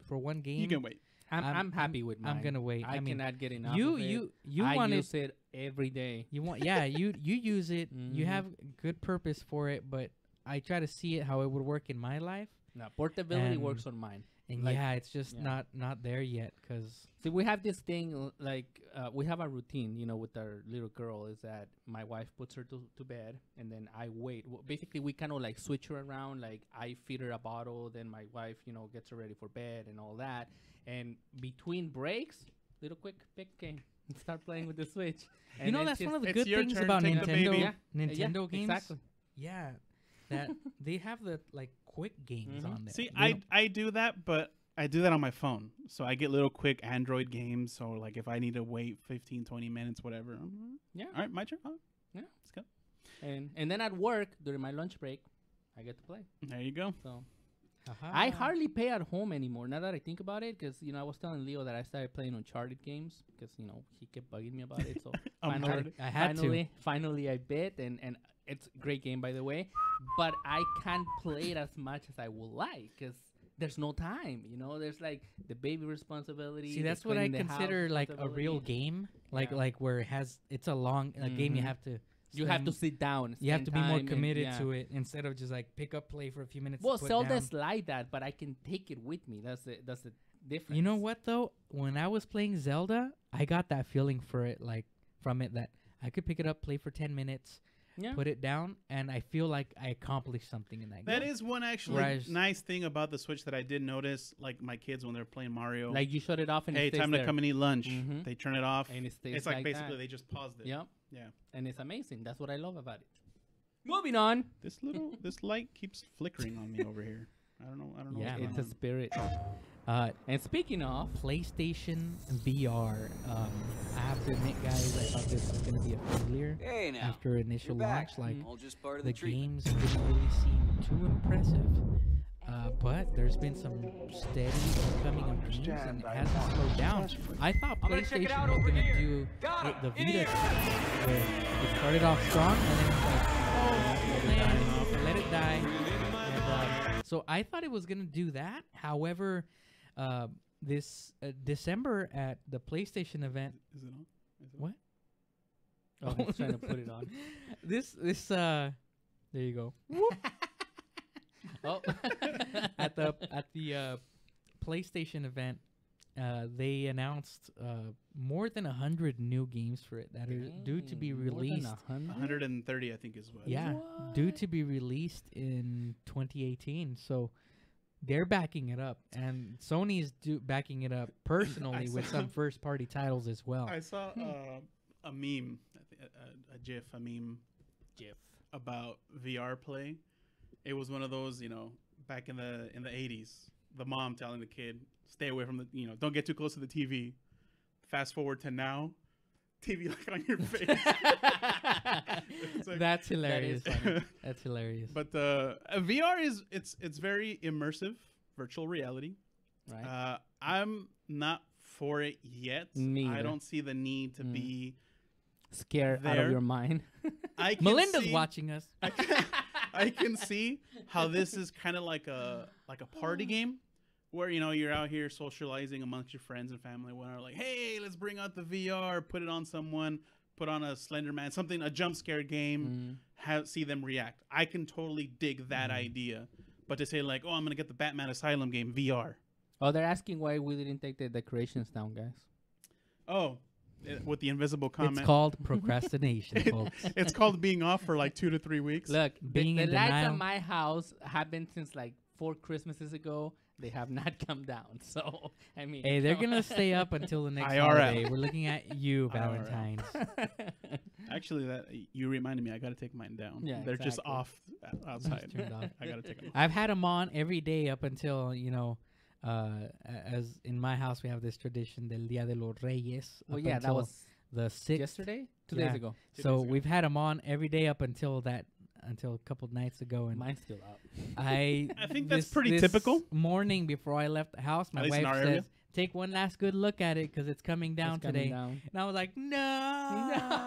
Speaker 1: for one game.
Speaker 2: You can wait.
Speaker 3: I'm happy with mine.
Speaker 1: I'm gonna wait.
Speaker 3: I
Speaker 1: mean,
Speaker 3: cannot get enough
Speaker 1: you
Speaker 3: of it.
Speaker 1: you
Speaker 3: I
Speaker 1: want
Speaker 3: use it every day.
Speaker 1: You want, yeah, you use it. You
Speaker 3: Mhm.
Speaker 1: have good purpose for it, but I try to see it how it would work in my life,
Speaker 3: No, portability
Speaker 1: And-
Speaker 3: works on mine.
Speaker 1: and
Speaker 3: Like,
Speaker 1: yeah, it's just
Speaker 3: yeah.
Speaker 1: not there yet. Cause
Speaker 3: See, we have this thing like we have a routine, with our little girl. Is that my wife puts her to bed, and then I wait. Basically, we kind of like switch her around. Like I feed her a bottle, then my wife, gets her ready for bed and all that. And between breaks, little quick pick game, and start playing with the Switch. And
Speaker 1: you know,
Speaker 3: it's
Speaker 1: that's
Speaker 3: just-
Speaker 1: one of the
Speaker 2: it's
Speaker 1: good
Speaker 2: your
Speaker 1: things
Speaker 2: turn,
Speaker 1: about
Speaker 2: take the
Speaker 1: Nintendo.
Speaker 2: baby.
Speaker 3: Yeah.
Speaker 1: Nintendo games,
Speaker 3: Exactly.
Speaker 1: yeah, that they have the like quick games
Speaker 3: Mhm.
Speaker 1: on there.
Speaker 2: See,
Speaker 1: They don't-
Speaker 2: I do that, but I do that on my phone. So I get little quick Android games. Or like if I need to wait 15, 20 minutes, whatever.
Speaker 3: Yeah.
Speaker 2: All right, my turn. Oh,
Speaker 3: Yeah.
Speaker 2: let's go.
Speaker 3: And then at work during my lunch break, I get to play.
Speaker 2: There you go.
Speaker 3: So
Speaker 1: Aha.
Speaker 3: I hardly pay at home anymore. Now that I think about it, because I was telling Leo that I started playing Uncharted games because he kept bugging me about it. So
Speaker 2: Uncharted.
Speaker 1: I had to.
Speaker 3: finally I bit, and it's a great game by the way, but I can't play it as much as I would like because there's no time. There's like the baby responsibility.
Speaker 1: See,
Speaker 3: the
Speaker 1: that's what I
Speaker 3: cleaning the house
Speaker 1: consider like a real
Speaker 3: responsibility.
Speaker 1: game, like
Speaker 3: Yeah.
Speaker 1: like where it's a long game. You
Speaker 3: Mhm.
Speaker 1: have to.
Speaker 3: You have to
Speaker 1: spend-
Speaker 3: sit down.
Speaker 1: You have to be more committed
Speaker 3: yeah.
Speaker 1: to it instead of just like pick up, play for a few minutes.
Speaker 3: Well,
Speaker 1: put
Speaker 3: Zelda's
Speaker 1: down.
Speaker 3: like that, but I can take it with me. That's the difference.
Speaker 1: You know what though? When I was playing Zelda, I got that feeling for it, like from it that I could pick it up, play for 10 minutes,
Speaker 3: Yeah.
Speaker 1: put it down, and I feel like I accomplished something in that
Speaker 2: That
Speaker 1: game.
Speaker 2: is one actually
Speaker 1: Whereas-
Speaker 2: nice thing about the Switch that I did notice. Like my kids when they're playing Mario.
Speaker 3: Like you shut it off and
Speaker 2: hey,
Speaker 3: it stays
Speaker 2: time
Speaker 3: there.
Speaker 2: to come and eat lunch.
Speaker 3: Mhm.
Speaker 2: They turn it off.
Speaker 3: And it stays
Speaker 2: It's like
Speaker 3: like
Speaker 2: basically
Speaker 3: that.
Speaker 2: they just paused it.
Speaker 3: Yep.
Speaker 2: Yeah.
Speaker 3: And it's amazing. That's what I love about it. Moving on.
Speaker 2: This light keeps flickering on me over here. I don't know.
Speaker 1: Yeah,
Speaker 2: what's
Speaker 3: It's
Speaker 2: going
Speaker 3: a spirit.
Speaker 1: Uh,
Speaker 3: And speaking of,
Speaker 1: PlayStation VR. I have to admit, guys, I thought this was gonna be a failure
Speaker 6: Hey now,
Speaker 1: after initial
Speaker 6: you're back.
Speaker 1: launch. Like
Speaker 6: All just part of
Speaker 1: the
Speaker 6: the treatment.
Speaker 1: games didn't really seem too impressive. But there's been some steady coming of games, and it hasn't slowed down. I thought
Speaker 6: I'm gonna check it
Speaker 1: PlayStation
Speaker 6: out
Speaker 1: was
Speaker 6: over
Speaker 1: gonna
Speaker 6: here.
Speaker 1: do
Speaker 6: Got
Speaker 1: what
Speaker 6: him.
Speaker 1: the
Speaker 6: In
Speaker 1: Vita
Speaker 6: here.
Speaker 1: did, where it started off strong, and then it's like, oh man, let it die. And, so I thought it was gonna do that. However, this December at the PlayStation event,
Speaker 2: Is it on? Is it
Speaker 1: what?
Speaker 3: oh, he's trying to put it on.
Speaker 1: This there you go.
Speaker 3: Oh,
Speaker 1: at the PlayStation event, they announced more than 100 new games for it that are due to be
Speaker 3: Dang, more than
Speaker 1: released.
Speaker 3: 100?
Speaker 2: 130, I think, is what.
Speaker 1: Yeah, due to be released in 2018. So they're backing it up, and Sony's backing it up personally with
Speaker 2: saw-
Speaker 1: some first-party titles as well.
Speaker 2: I saw a meme, a GIF, a meme
Speaker 3: GIF.
Speaker 2: about VR play. It was one of those, back in the 80s. The mom telling the kid, "Stay away from the, don't get too close to the TV." Fast forward to now, TV like on your face. It's like-
Speaker 1: That's hilarious.
Speaker 3: funny.
Speaker 1: That's hilarious.
Speaker 2: But VR it's very immersive, virtual reality.
Speaker 3: Right.
Speaker 2: I'm not for it yet.
Speaker 3: Me
Speaker 2: I
Speaker 3: either.
Speaker 2: don't see the need to
Speaker 3: Mm.
Speaker 2: be.
Speaker 3: Scared out
Speaker 2: there.
Speaker 3: of your mind.
Speaker 2: I can
Speaker 1: Melinda's
Speaker 2: see,
Speaker 1: watching us.
Speaker 2: I can see how this is kind of like a party game, where you're out here socializing amongst your friends and family. Where like, hey, let's bring out the VR, put it on someone, put on a Slender Man, something, a jump scare game, see them react. I can totally dig that idea, but to say like, oh, I'm gonna get the Batman Asylum game VR.
Speaker 3: Oh, they're asking why we didn't take the decorations down, guys.
Speaker 2: Oh, with the invisible comment.
Speaker 1: It's called procrastination, folks.
Speaker 2: It's called being off for like 2 to 3 weeks.
Speaker 3: Look,
Speaker 1: Being
Speaker 3: the
Speaker 1: in
Speaker 3: lights
Speaker 1: denial.
Speaker 3: on my house have been since like 4 Christmases ago. They have not come down. So I mean,
Speaker 1: Hey, they're gonna stay up until the next
Speaker 2: IRL.
Speaker 1: holiday. We're looking at you, Valentine's.
Speaker 2: Actually, that you reminded me. I got to take mine down.
Speaker 3: Yeah,
Speaker 2: They're just
Speaker 3: exactly.
Speaker 2: off outside.
Speaker 1: turned off.
Speaker 2: I got to take them.
Speaker 1: I've had them on every day up until as in my house we have this tradition del Día de los Reyes.
Speaker 3: Well,
Speaker 1: up
Speaker 3: yeah, that
Speaker 1: until
Speaker 3: was
Speaker 1: the 6th.
Speaker 3: yesterday, 2
Speaker 1: Yeah.
Speaker 3: days ago.
Speaker 1: So we've had them on every day up until a couple nights ago, and
Speaker 3: Mine's still up.
Speaker 1: I
Speaker 2: think that's
Speaker 1: this-
Speaker 2: pretty
Speaker 1: this
Speaker 2: typical.
Speaker 1: Morning before I left the house, my
Speaker 2: At least in
Speaker 1: wife
Speaker 2: our
Speaker 1: says,
Speaker 2: area.
Speaker 1: "Take one last good look at it because it's coming down
Speaker 3: It's coming
Speaker 1: today."
Speaker 3: down.
Speaker 1: And I was like, "No."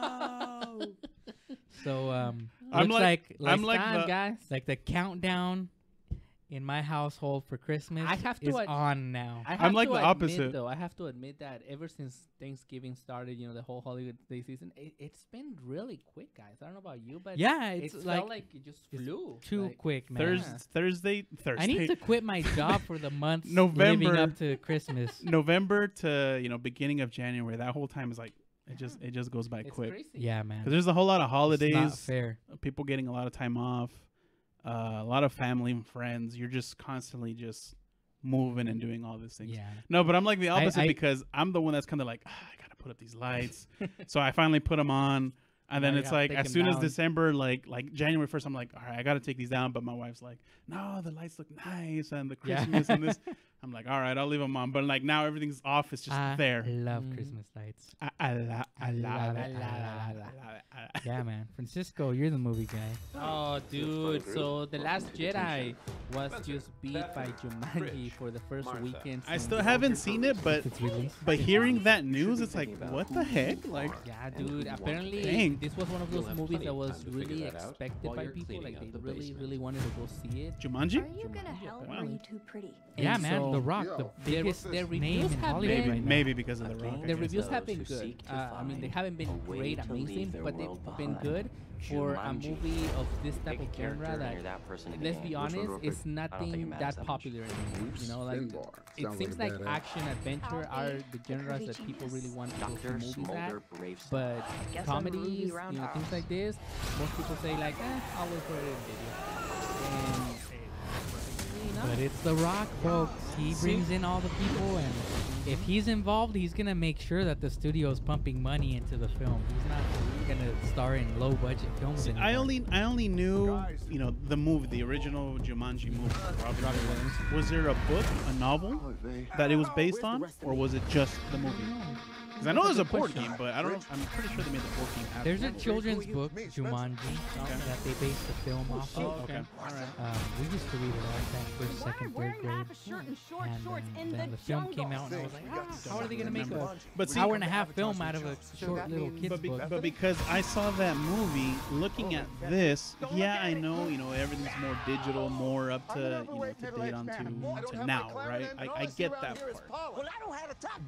Speaker 1: So
Speaker 2: I'm
Speaker 1: looks
Speaker 2: like-
Speaker 1: like
Speaker 2: I'm like
Speaker 3: Time,
Speaker 2: the-
Speaker 3: guys.
Speaker 1: like the countdown in my household for Christmas
Speaker 3: I have to
Speaker 1: is
Speaker 3: ad-
Speaker 1: on now.
Speaker 3: I
Speaker 2: I'm
Speaker 3: have
Speaker 2: like
Speaker 3: to
Speaker 2: the
Speaker 3: admit,
Speaker 2: opposite.
Speaker 3: though. I have to admit that ever since Thanksgiving started, the whole holiday season, it's been really quick, guys. I don't know about you, but
Speaker 1: Yeah,
Speaker 3: it
Speaker 1: it's
Speaker 3: felt
Speaker 1: like
Speaker 3: like it just
Speaker 1: it's
Speaker 3: flew.
Speaker 1: too
Speaker 3: Like,
Speaker 1: quick, man.
Speaker 2: Thursday.
Speaker 1: I need to quit my job for the months
Speaker 2: November.
Speaker 1: leading up to Christmas.
Speaker 2: November to beginning of January. That whole time is like it just goes by
Speaker 3: It's
Speaker 2: quick.
Speaker 3: crazy.
Speaker 1: Yeah, man.
Speaker 2: Because there's a whole lot of
Speaker 1: It's not
Speaker 2: holidays,
Speaker 1: fair.
Speaker 2: people getting a lot of time off, a lot of family and friends. You're just constantly just moving and doing all these things.
Speaker 1: Yeah.
Speaker 2: No, but I'm like the opposite
Speaker 1: I-
Speaker 2: because I'm the one that's kind of like, I gotta put up these lights. So I finally put them on, and then
Speaker 3: Now you
Speaker 2: it's
Speaker 3: gotta
Speaker 2: like
Speaker 3: take
Speaker 2: as
Speaker 3: 'em
Speaker 2: soon as
Speaker 3: down.
Speaker 2: December, like January 1st, I'm like, all right, I gotta take these down. But my wife's like, no, the lights look nice and the
Speaker 1: Yeah.
Speaker 2: Christmas and this. I'm like, all right, I'll leave them on. But like now everything's off. It's just
Speaker 1: I
Speaker 2: there.
Speaker 1: love
Speaker 3: Mhm.
Speaker 1: Christmas lights.
Speaker 2: I love
Speaker 1: I love
Speaker 2: it.
Speaker 1: it. Yeah, man. Francisco, you're the movie guy.
Speaker 3: Oh, dude. So The Last Jedi was just beat by Jumanji for the first weekend.
Speaker 2: I
Speaker 3: since-
Speaker 2: still haven't seen it, but
Speaker 1: If it's released.
Speaker 2: hearing that news, it's like, what the heck? Like,
Speaker 3: Yeah, dude. Apparently,
Speaker 2: Dang.
Speaker 3: this was one of those
Speaker 5: You'll have
Speaker 3: movies
Speaker 5: plenty
Speaker 3: that
Speaker 5: of
Speaker 3: was
Speaker 5: time to figure
Speaker 3: really
Speaker 5: that out
Speaker 3: expected
Speaker 5: while
Speaker 3: by
Speaker 5: you're
Speaker 3: people.
Speaker 5: cleaning
Speaker 3: Like,
Speaker 5: out
Speaker 3: they
Speaker 5: the
Speaker 3: really,
Speaker 5: basement.
Speaker 3: really wanted to go see it.
Speaker 2: Jumanji?
Speaker 6: Are you gonna help or are you too pretty?
Speaker 1: Yeah,
Speaker 3: And
Speaker 1: man.
Speaker 3: so-
Speaker 1: The Rock,
Speaker 5: Yo,
Speaker 1: the
Speaker 3: their-
Speaker 1: biggest
Speaker 3: their
Speaker 1: name
Speaker 3: reviews
Speaker 1: in
Speaker 3: have
Speaker 1: Hollywood
Speaker 3: been-
Speaker 1: right now.
Speaker 2: Maybe because of the Rock. I
Speaker 3: The
Speaker 2: guess.
Speaker 3: reviews have
Speaker 5: those
Speaker 3: been
Speaker 5: who
Speaker 3: good.
Speaker 5: seek to
Speaker 3: I mean, they
Speaker 5: find
Speaker 3: haven't been
Speaker 5: a way
Speaker 3: great,
Speaker 5: to leave
Speaker 3: amazing,
Speaker 5: their
Speaker 3: but they've
Speaker 5: world
Speaker 3: been
Speaker 5: behind.
Speaker 3: good for a
Speaker 5: Jumanji.
Speaker 3: movie of this type
Speaker 5: Pick a
Speaker 3: of genre
Speaker 5: character and
Speaker 3: that,
Speaker 5: you're that person in the
Speaker 3: let's
Speaker 5: game.
Speaker 3: be
Speaker 5: Which one,
Speaker 3: honest,
Speaker 5: real quick?
Speaker 3: it's
Speaker 5: I don't think it
Speaker 3: nothing
Speaker 5: matters
Speaker 3: that
Speaker 5: that much.
Speaker 3: popular anymore. You know, like
Speaker 7: Spinball.
Speaker 3: it
Speaker 7: Sounds
Speaker 3: seems
Speaker 7: like
Speaker 3: like
Speaker 7: a badass.
Speaker 3: action adventure are the genres that people really want to go to
Speaker 5: Dr.
Speaker 3: movies at.
Speaker 5: Smolder, brave son.
Speaker 3: But
Speaker 6: Guess I'm Ruby
Speaker 3: comedies,
Speaker 6: Roundhouse.
Speaker 3: things like this, most people say like, I'll wait for it in video. And really not.
Speaker 1: But it's The Rock, folks. He brings in all the people, and if he's involved, he's gonna make sure that the studio's pumping money into the film. He's not gonna star in low-budget films
Speaker 2: See,
Speaker 1: anymore.
Speaker 2: I only knew, the movie, the original Jumanji movie. Robin Williams. Was there a book, a novel that it was based on, or was it just the movie? Because I know there's a board game, but I don't know. I'm pretty sure they made the board game after.
Speaker 1: There's a children's book, Jumanji, that they based the film off of.
Speaker 3: Oh, okay.
Speaker 2: All right.
Speaker 1: We used to read it all the time, first, second, third grade. And then the film came out, and I was like, how are they gonna make a
Speaker 2: But see,
Speaker 1: hour and a half film out of a short little kid's book?
Speaker 2: but because I saw that movie, looking at this, yeah, I know, everything's more digital, more up to, to date to now, right? I get that part.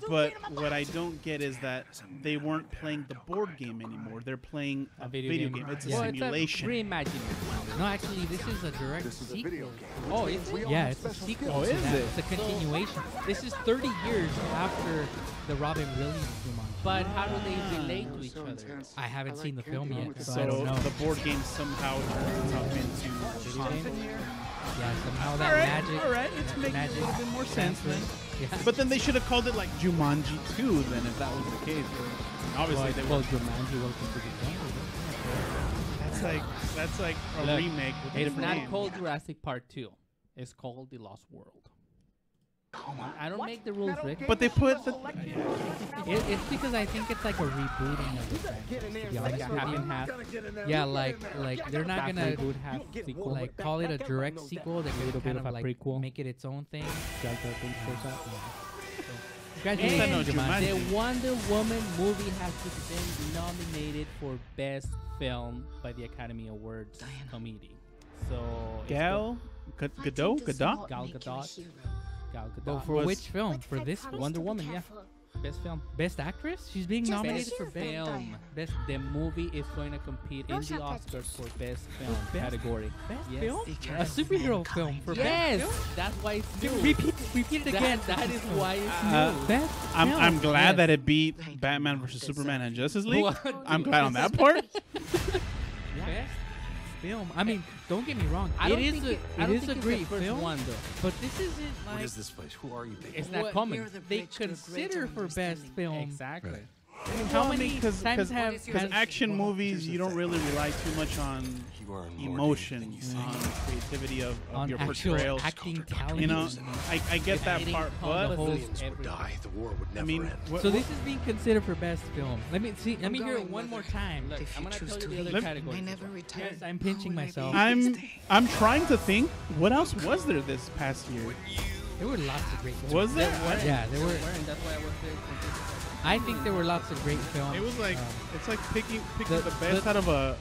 Speaker 2: But what I don't get is that they weren't playing the board game anymore. They're playing a video game. It's a
Speaker 1: Yeah.
Speaker 2: simulation.
Speaker 3: It's a reimagining.
Speaker 1: No, actually, this is a direct sequel.
Speaker 3: Oh, it's
Speaker 1: Yeah, it's a sequel.
Speaker 2: Oh,
Speaker 1: to
Speaker 2: is
Speaker 1: that.
Speaker 2: it?
Speaker 1: It's a continuation. This is 30 years after the Robin Williams Jumanji.
Speaker 3: But how do they relate to each other?
Speaker 1: I haven't seen the film yet, so I
Speaker 2: So
Speaker 1: don't know.
Speaker 2: the board game somehow turns up into console.
Speaker 1: Yeah, somehow that magic.
Speaker 2: all right, it's
Speaker 1: that
Speaker 2: making a
Speaker 1: magic
Speaker 2: little bit more sense then.
Speaker 1: Yeah.
Speaker 2: But then they should have called it like Jumanji 2 then if that was the case. But obviously they
Speaker 3: Well,
Speaker 2: were.
Speaker 3: Jumanji, welcome to the jungle.
Speaker 2: That's like a
Speaker 3: Look,
Speaker 2: remake with a
Speaker 3: It's
Speaker 2: different
Speaker 3: not
Speaker 2: name.
Speaker 3: called Jurassic Park 2. It's called The Lost World. I don't make the rules, Rick.
Speaker 2: But they put the
Speaker 1: It's because I think it's like a rebooting of the franchise. To be honest
Speaker 3: Like a
Speaker 1: with
Speaker 3: half
Speaker 1: you.
Speaker 3: and half.
Speaker 1: Yeah, like they're not
Speaker 3: Half
Speaker 1: gonna
Speaker 3: reboot, half sequel.
Speaker 1: like call it a direct sequel. They're gonna
Speaker 3: bit
Speaker 1: kind
Speaker 3: of
Speaker 1: of
Speaker 3: a
Speaker 1: like
Speaker 3: prequel.
Speaker 1: make it its own thing.
Speaker 3: Jar Jar Binks goes out.
Speaker 1: Congratulations,
Speaker 2: know
Speaker 1: Jumanji.
Speaker 2: Jumanji.
Speaker 3: The Wonder Woman movie has just been nominated for Best Film by the Academy Awards Committee. So it's
Speaker 2: Gal Gadot.
Speaker 3: Gal Gadot. Gal
Speaker 1: But
Speaker 3: Gadot.
Speaker 1: for
Speaker 2: was-
Speaker 1: which film? For this one?
Speaker 3: Wonder Woman, yeah. Best film.
Speaker 1: Best actress? She's being
Speaker 6: Just
Speaker 1: nominated
Speaker 3: Best
Speaker 1: for best.
Speaker 3: film. The movie is going to compete in the Oscars for Best Film category.
Speaker 1: Best
Speaker 3: Yes.
Speaker 1: film? A superhero film for
Speaker 3: Yes,
Speaker 1: best film?
Speaker 3: that's why it's new.
Speaker 1: Repeat it again.
Speaker 3: That is why it's new.
Speaker 1: Best
Speaker 2: I'm
Speaker 1: film.
Speaker 2: glad
Speaker 3: Yes.
Speaker 2: that it beat Batman versus Superman and Justice League.
Speaker 3: What?
Speaker 2: I'm glad on that part.
Speaker 3: Best
Speaker 1: film. I mean, don't get me wrong.
Speaker 3: I
Speaker 1: It
Speaker 3: don't
Speaker 1: is
Speaker 3: think
Speaker 1: a,
Speaker 3: I
Speaker 1: it
Speaker 3: don't
Speaker 1: is
Speaker 3: think
Speaker 1: a
Speaker 3: it's
Speaker 1: great
Speaker 3: the first
Speaker 1: film,
Speaker 3: one though.
Speaker 1: but this isn't
Speaker 5: What
Speaker 1: like
Speaker 5: is this place? Who are you people?
Speaker 3: It's not
Speaker 1: what
Speaker 3: common.
Speaker 1: they consider for best film.
Speaker 3: Exactly.
Speaker 5: Right.
Speaker 1: How many times have
Speaker 2: Because action movies, you don't really rely too much on
Speaker 5: You are more
Speaker 2: emotion,
Speaker 5: than you think.
Speaker 2: on creativity of
Speaker 1: on
Speaker 2: your
Speaker 1: actual
Speaker 2: portrayal.
Speaker 1: acting talent?
Speaker 2: You know, I get that
Speaker 3: Editing
Speaker 2: part,
Speaker 3: comes
Speaker 2: but
Speaker 3: with
Speaker 5: Millions would
Speaker 3: everything.
Speaker 5: die. The war would never
Speaker 2: I mean,
Speaker 5: end.
Speaker 1: So this is being considered for best film. Let me see. Let me hear it one more time.
Speaker 3: Look,
Speaker 7: If
Speaker 3: I'm
Speaker 7: you
Speaker 3: gonna
Speaker 7: choose
Speaker 3: tell you
Speaker 7: to
Speaker 3: the other
Speaker 7: leave,
Speaker 3: categories.
Speaker 7: may
Speaker 3: as
Speaker 7: never
Speaker 3: well.
Speaker 7: return.
Speaker 1: Yes, I'm pinching myself.
Speaker 2: I'm trying to think. What else was there this past year?
Speaker 1: There were lots of great films.
Speaker 2: Was there?
Speaker 1: Yeah, there were.
Speaker 3: And that's why I was there.
Speaker 1: I think there were lots of great films.
Speaker 2: It was like it's like picking
Speaker 1: the-
Speaker 2: the best out of a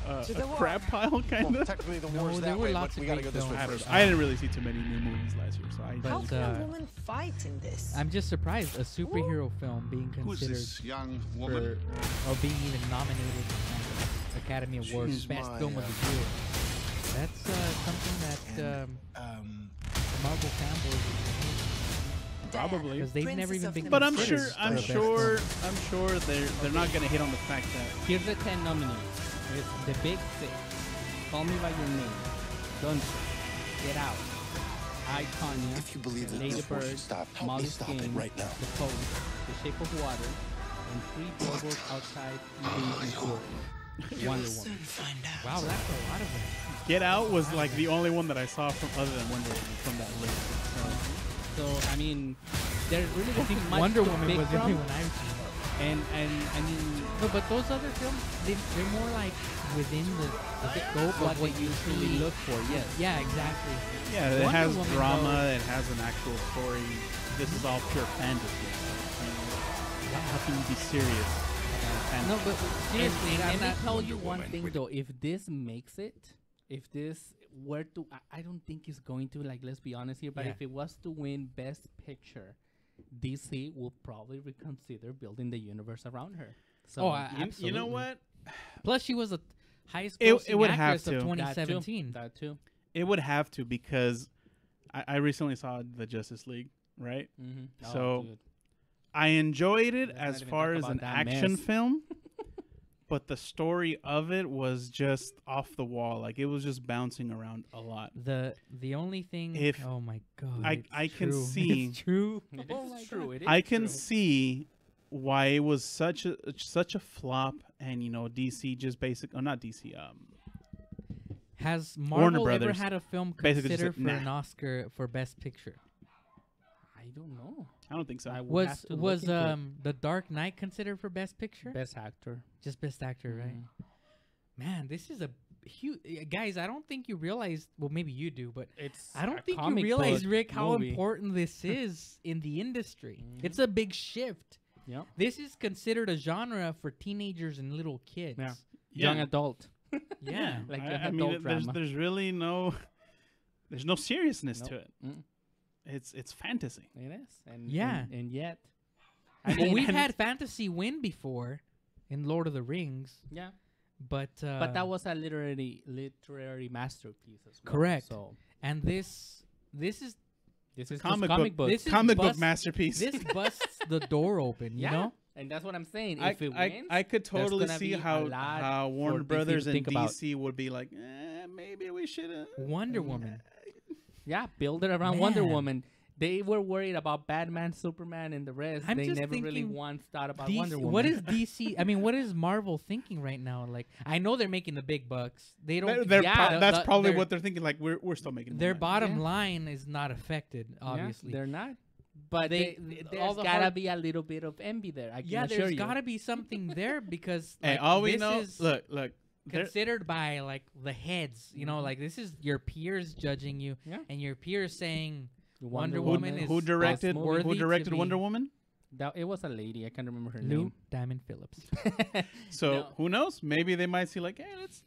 Speaker 2: crab pile, kind
Speaker 5: Well,
Speaker 2: of.
Speaker 5: technically, the
Speaker 1: No,
Speaker 5: war's
Speaker 1: there
Speaker 5: that
Speaker 1: were
Speaker 5: way,
Speaker 1: lots
Speaker 5: but
Speaker 1: of
Speaker 5: we gotta
Speaker 1: great
Speaker 5: go this way
Speaker 1: films.
Speaker 5: first.
Speaker 2: I didn't really see too many new movies last year, so I.
Speaker 1: But,
Speaker 6: How can
Speaker 1: uh,
Speaker 6: a woman fight in this?
Speaker 1: I'm just surprised a superhero film being
Speaker 8: Who is
Speaker 1: considered
Speaker 8: this young
Speaker 1: for
Speaker 8: woman?
Speaker 1: or being even nominated for Academy Award
Speaker 5: She's
Speaker 1: Best
Speaker 5: my,
Speaker 1: Film of the Year. That's something that Marvel fanboys
Speaker 2: Probably.
Speaker 1: because they've never even been.
Speaker 2: But I'm
Speaker 1: considered
Speaker 2: sure
Speaker 1: for best film.
Speaker 2: I'm sure they're not gonna hit on the fact that
Speaker 3: Here's the 10 nominees. It's The Big Sick, Call Me By Your Name, Dunkirk, Get Out, I, Tonya,
Speaker 5: If you believe that
Speaker 3: Lady
Speaker 5: this war should
Speaker 3: Bird,
Speaker 5: stop, help me
Speaker 3: Molly's
Speaker 5: stop it
Speaker 3: Game,
Speaker 5: right now.
Speaker 3: The Post, The Shape of Water, and 3 Billboards Outside Ebbing, Missouri. Wonder Woman.
Speaker 1: Wow, that's a lot of them.
Speaker 2: Get Out was like the only one that I saw from other than Wonder Woman from that list.
Speaker 3: So, I mean, there really
Speaker 1: I think
Speaker 3: wasn't much
Speaker 1: Wonder
Speaker 3: to
Speaker 1: Woman
Speaker 3: pick
Speaker 1: was the only
Speaker 3: from.
Speaker 1: one I've seen.
Speaker 3: And I mean,
Speaker 1: No, but those other films, they're more like within the scope
Speaker 3: what
Speaker 1: of
Speaker 3: we
Speaker 1: what you
Speaker 3: usually
Speaker 1: see.
Speaker 3: look for, yes.
Speaker 1: Yeah, exactly.
Speaker 2: Yeah, it
Speaker 1: Wonder
Speaker 2: has
Speaker 1: Woman,
Speaker 2: drama.
Speaker 1: though-
Speaker 2: It has an actual story. This is all pure fantasy. So, you know, how can you be serious? about
Speaker 1: No,
Speaker 2: fantasy?
Speaker 1: but seriously,
Speaker 3: And
Speaker 1: I'm
Speaker 3: let me
Speaker 1: not.
Speaker 3: tell you
Speaker 5: Wonder
Speaker 3: one
Speaker 5: Woman
Speaker 3: thing
Speaker 5: with-
Speaker 3: though, if this makes it, if this were to, I don't think it's going to, like, let's be honest here, but
Speaker 1: Yeah.
Speaker 3: if it was to win Best Picture, DC will probably reconsider building the universe around her. So
Speaker 1: Oh,
Speaker 2: You know
Speaker 1: absolutely.
Speaker 2: what?
Speaker 1: Plus, she was a highest
Speaker 2: It
Speaker 1: grossing
Speaker 2: would have
Speaker 1: actress of
Speaker 2: to.
Speaker 3: that too,
Speaker 1: 2017.
Speaker 3: that too.
Speaker 2: It would have to because I recently saw the Justice League, right?
Speaker 3: Mm-hmm.
Speaker 2: So, I enjoyed it
Speaker 3: Let's not
Speaker 2: as
Speaker 3: even
Speaker 2: far
Speaker 3: talk
Speaker 2: as
Speaker 3: about
Speaker 2: an
Speaker 3: that
Speaker 2: action
Speaker 3: mess.
Speaker 2: film, but the story of it was just off the wall. Like it was just bouncing around a lot.
Speaker 1: The only thing.
Speaker 2: If
Speaker 1: oh my god!
Speaker 2: I-
Speaker 1: it's
Speaker 2: I can
Speaker 1: true.
Speaker 2: see-
Speaker 1: It's true.
Speaker 3: it's true. It is
Speaker 2: I can
Speaker 3: true.
Speaker 2: see why it was such a flop, and you know DC just not DC.
Speaker 1: Has
Speaker 2: Warner
Speaker 1: Marvel ever
Speaker 2: Brothers
Speaker 1: had a film
Speaker 2: basically just
Speaker 1: considered
Speaker 2: said,
Speaker 1: for
Speaker 2: "Nah."
Speaker 1: an Oscar for Best Picture?
Speaker 3: I don't know.
Speaker 2: I don't think so.
Speaker 3: I would have
Speaker 1: Was
Speaker 3: to look
Speaker 1: was
Speaker 3: into it.
Speaker 1: The Dark Knight considered for Best Picture?
Speaker 3: Best Actor?
Speaker 1: Just Best Actor, right?
Speaker 3: Mhm.
Speaker 1: Man, this is a huge. Guys, I don't think you realize. Well, maybe you do, but
Speaker 3: It's
Speaker 1: I don't
Speaker 3: a
Speaker 1: think you
Speaker 3: comic
Speaker 1: realize,
Speaker 3: book
Speaker 1: Rick, how
Speaker 3: movie.
Speaker 1: important this is in the industry.
Speaker 3: Mhm.
Speaker 1: It's a big shift.
Speaker 3: Yep.
Speaker 1: This is considered a genre for teenagers and little kids.
Speaker 3: Yeah.
Speaker 2: Yeah.
Speaker 3: Young adult.
Speaker 1: Yeah.
Speaker 3: Like
Speaker 2: I
Speaker 3: an
Speaker 2: mean,
Speaker 3: adult drama.
Speaker 2: there's really there's no seriousness
Speaker 3: Nope.
Speaker 2: to it.
Speaker 3: Mm.
Speaker 2: It's fantasy.
Speaker 3: It is. And
Speaker 1: Yeah.
Speaker 3: and yet.
Speaker 1: Well, we've
Speaker 3: and-
Speaker 1: had fantasy win before in Lord of the Rings,
Speaker 3: Yeah.
Speaker 1: but
Speaker 3: But that was a literary masterpiece as well.
Speaker 1: Correct.
Speaker 3: So
Speaker 1: and this is
Speaker 3: this is
Speaker 2: Comic
Speaker 3: just comic
Speaker 2: book-
Speaker 3: book.
Speaker 1: this is
Speaker 2: Comic book
Speaker 1: bust-
Speaker 2: masterpiece.
Speaker 1: this busts the door open. You
Speaker 3: yeah.
Speaker 1: know,
Speaker 3: And that's what I'm saying.
Speaker 2: I,
Speaker 3: If it
Speaker 2: I,
Speaker 3: wins,
Speaker 2: I could
Speaker 3: there's
Speaker 2: totally
Speaker 3: gonna
Speaker 2: see
Speaker 3: be a
Speaker 2: how
Speaker 3: lot
Speaker 2: Warner
Speaker 3: for DC to
Speaker 2: Brothers and
Speaker 3: think about.
Speaker 2: DC would be like, maybe we should have.
Speaker 1: Wonder Woman.
Speaker 3: yeah, build it around Wonder
Speaker 1: Man.
Speaker 3: Woman. They were worried about Batman, Superman, and the rest.
Speaker 1: I'm
Speaker 3: they
Speaker 1: just
Speaker 3: never really
Speaker 1: thinking
Speaker 3: once thought about
Speaker 1: DC
Speaker 3: Wonder Woman.
Speaker 1: What is DC? I mean, what is Marvel thinking right now? Like, I know they're making the big bucks. They don't.
Speaker 3: yeah,
Speaker 2: That's probably
Speaker 1: their-
Speaker 2: what they're thinking. Like we're still making
Speaker 1: Their
Speaker 2: money.
Speaker 1: bottom
Speaker 3: Yeah.
Speaker 1: line is not affected, obviously.
Speaker 3: Yeah, they're not. But
Speaker 1: They- all
Speaker 3: there's
Speaker 1: the
Speaker 3: gotta
Speaker 1: hard-
Speaker 3: be a little bit of envy there. I can
Speaker 1: Yeah,
Speaker 3: assure
Speaker 1: there's
Speaker 3: you.
Speaker 1: got to be something there because
Speaker 2: Hey,
Speaker 1: like,
Speaker 2: all we
Speaker 1: this
Speaker 2: know.
Speaker 1: is
Speaker 2: Look. there-
Speaker 1: considered by like the heads. You know, like this is your peers judging you,
Speaker 3: Yeah.
Speaker 1: and your peers saying Wonder
Speaker 2: who,
Speaker 1: Woman is
Speaker 2: who directed
Speaker 1: worthy
Speaker 2: who
Speaker 1: to
Speaker 2: directed
Speaker 1: be-
Speaker 2: Wonder Woman?
Speaker 3: It was a lady. I can't remember her
Speaker 1: Lou
Speaker 3: name.
Speaker 1: Diamond Phillips.
Speaker 2: So
Speaker 3: No.
Speaker 2: who knows? Maybe they might see like, hey, let's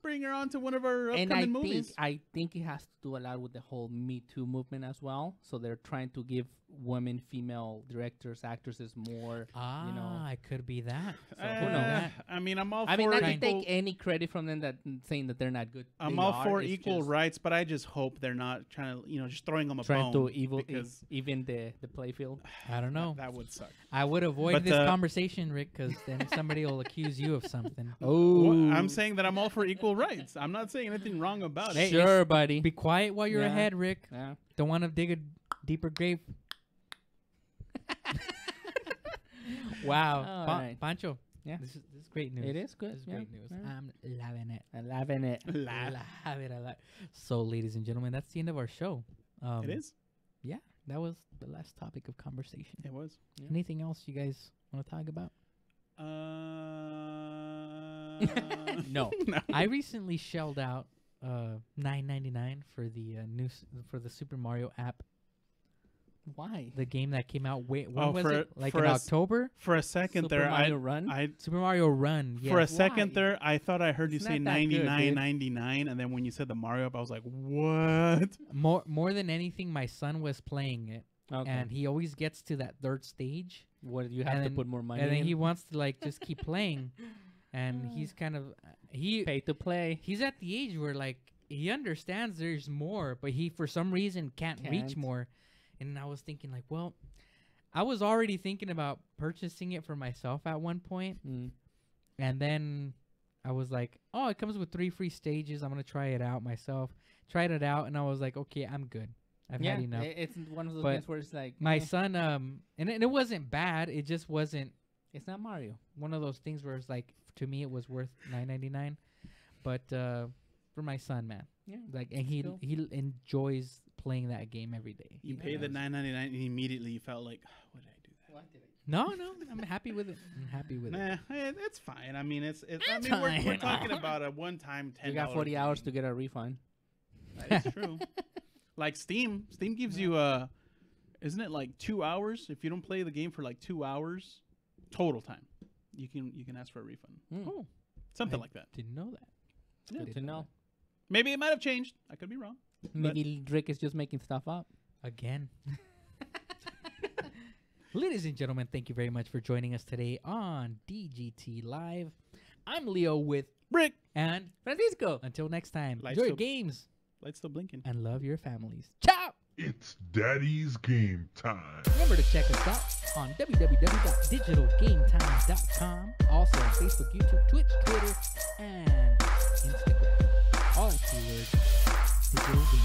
Speaker 2: bring her on to one of our
Speaker 3: And
Speaker 2: upcoming movies.
Speaker 3: I think it has to do a lot with the whole Me Too movement as well. So they're trying to give women, female directors, actresses more.
Speaker 1: Ah,
Speaker 3: know.
Speaker 1: it could be that.
Speaker 3: So who knows?
Speaker 2: I I mean, I'm all for
Speaker 3: I mean, not to
Speaker 2: equal.
Speaker 3: take any credit from them that saying that they're not good.
Speaker 2: I'm
Speaker 3: They
Speaker 2: all
Speaker 3: are,
Speaker 2: for
Speaker 3: it's
Speaker 2: equal
Speaker 3: just
Speaker 2: rights, but I just hope they're not trying to, just throwing them a
Speaker 3: trying
Speaker 2: bone.
Speaker 3: to evil
Speaker 2: because
Speaker 3: even the play field.
Speaker 1: I don't know.
Speaker 2: that would suck.
Speaker 1: I would avoid
Speaker 2: But
Speaker 1: this
Speaker 2: the-
Speaker 1: conversation, Rick, because then somebody will accuse you of something.
Speaker 3: Oh,
Speaker 2: I'm saying that I'm all for equal rights. I'm not saying anything wrong about
Speaker 1: Hey,
Speaker 2: it.
Speaker 3: sure, buddy.
Speaker 1: Be quiet while you're
Speaker 3: Yeah.
Speaker 1: ahead, Rick.
Speaker 3: Yeah.
Speaker 1: Don't want to dig a deeper grave. Wow,
Speaker 3: All right.
Speaker 1: Pancho.
Speaker 3: Yeah.
Speaker 1: This is great news.
Speaker 3: It is good.
Speaker 1: This is
Speaker 3: yeah.
Speaker 1: great news.
Speaker 3: Yeah.
Speaker 1: I'm loving it.
Speaker 3: I'm loving it.
Speaker 1: Love it a lot. So, ladies and gentlemen, that's the end of our show.
Speaker 2: It is.
Speaker 1: Yeah, that was the last topic of conversation.
Speaker 2: It was.
Speaker 3: Yeah.
Speaker 1: Anything else you guys want to talk about?
Speaker 3: No.
Speaker 1: I recently shelled out $9.99 for the for the Super Mario app,
Speaker 3: Why?
Speaker 1: the game that came out. When
Speaker 2: Oh,
Speaker 1: was
Speaker 2: for-
Speaker 1: it? Like
Speaker 2: for
Speaker 1: in
Speaker 2: us-
Speaker 1: October?
Speaker 2: For a second
Speaker 3: Super
Speaker 2: there,
Speaker 3: Mario Run?
Speaker 2: I
Speaker 1: Super Mario Run. Yeah.
Speaker 2: for a second
Speaker 3: Why?
Speaker 2: there, I thought I heard
Speaker 3: It's
Speaker 2: you say
Speaker 3: not that good, dude.
Speaker 2: 99.99, and then when you said the Mario app, I was like, what?
Speaker 1: more than anything, my son was playing it,
Speaker 3: Okay.
Speaker 1: and he always gets to that third stage,
Speaker 3: what you have
Speaker 1: and
Speaker 3: to
Speaker 1: then-
Speaker 3: put more money
Speaker 1: and then
Speaker 3: in?
Speaker 1: he wants to like just keep playing, and he's kind of
Speaker 3: Pay to play.
Speaker 1: he's at the age where like he understands there's more, but he for some reason can't reach
Speaker 3: Can't.
Speaker 1: more. And I was thinking like, well, I was already thinking about purchasing it for myself at one point,
Speaker 3: Mm.
Speaker 1: and then I was like, oh, it comes with 3 free stages. I'm gonna try it out myself. Tried it out, and I was like, okay, I'm good. I've
Speaker 3: Yeah,
Speaker 1: had enough.
Speaker 3: it's one of those
Speaker 1: But
Speaker 3: games where it's like
Speaker 1: My
Speaker 3: eh,
Speaker 1: son, and it wasn't bad. It just wasn't
Speaker 3: it's not Mario.
Speaker 1: one of those things where it's like, to me, it was worth $9.99. But for my son, man,
Speaker 3: Yeah.
Speaker 1: like, and he
Speaker 3: Still.
Speaker 1: he enjoys playing that game every day.
Speaker 2: You
Speaker 1: He
Speaker 2: pay the
Speaker 1: does.
Speaker 2: $9.99, and immediately you felt like, what did I do that?
Speaker 1: No, I'm happy with it. I'm happy with it.
Speaker 2: Nah, it's fine. I mean, it's I
Speaker 1: It's
Speaker 2: mean, we're
Speaker 1: fine.
Speaker 2: talking about a one-time $10.
Speaker 3: You got 40 hours to
Speaker 2: thing.
Speaker 3: get a refund.
Speaker 2: That is true. Like Steam gives you isn't it like 2 hours if you don't play the game for like 2 hours total time? You can ask for a refund.
Speaker 3: Mm.
Speaker 1: Oh,
Speaker 2: Something
Speaker 1: I
Speaker 2: like that.
Speaker 1: didn't know that.
Speaker 3: Good
Speaker 1: Didn't
Speaker 3: to know.
Speaker 2: Maybe it might have changed. I could be wrong.
Speaker 3: Maybe Rick is just making stuff up.
Speaker 1: Again. Ladies and gentlemen, thank you very much for joining us today on DGT Live. I'm Leo with
Speaker 2: Rick,
Speaker 1: and
Speaker 3: Francisco.
Speaker 1: until next time,
Speaker 2: Lights
Speaker 1: enjoy your
Speaker 2: still-
Speaker 1: games
Speaker 2: light's still blinking.
Speaker 1: and love your families. Ciao!
Speaker 7: It's Daddy's game time.
Speaker 1: Remember to check us out on www.digitalgametime.com. Also on Facebook, YouTube, Twitch, Twitter, and Instagram. All keywords digital game.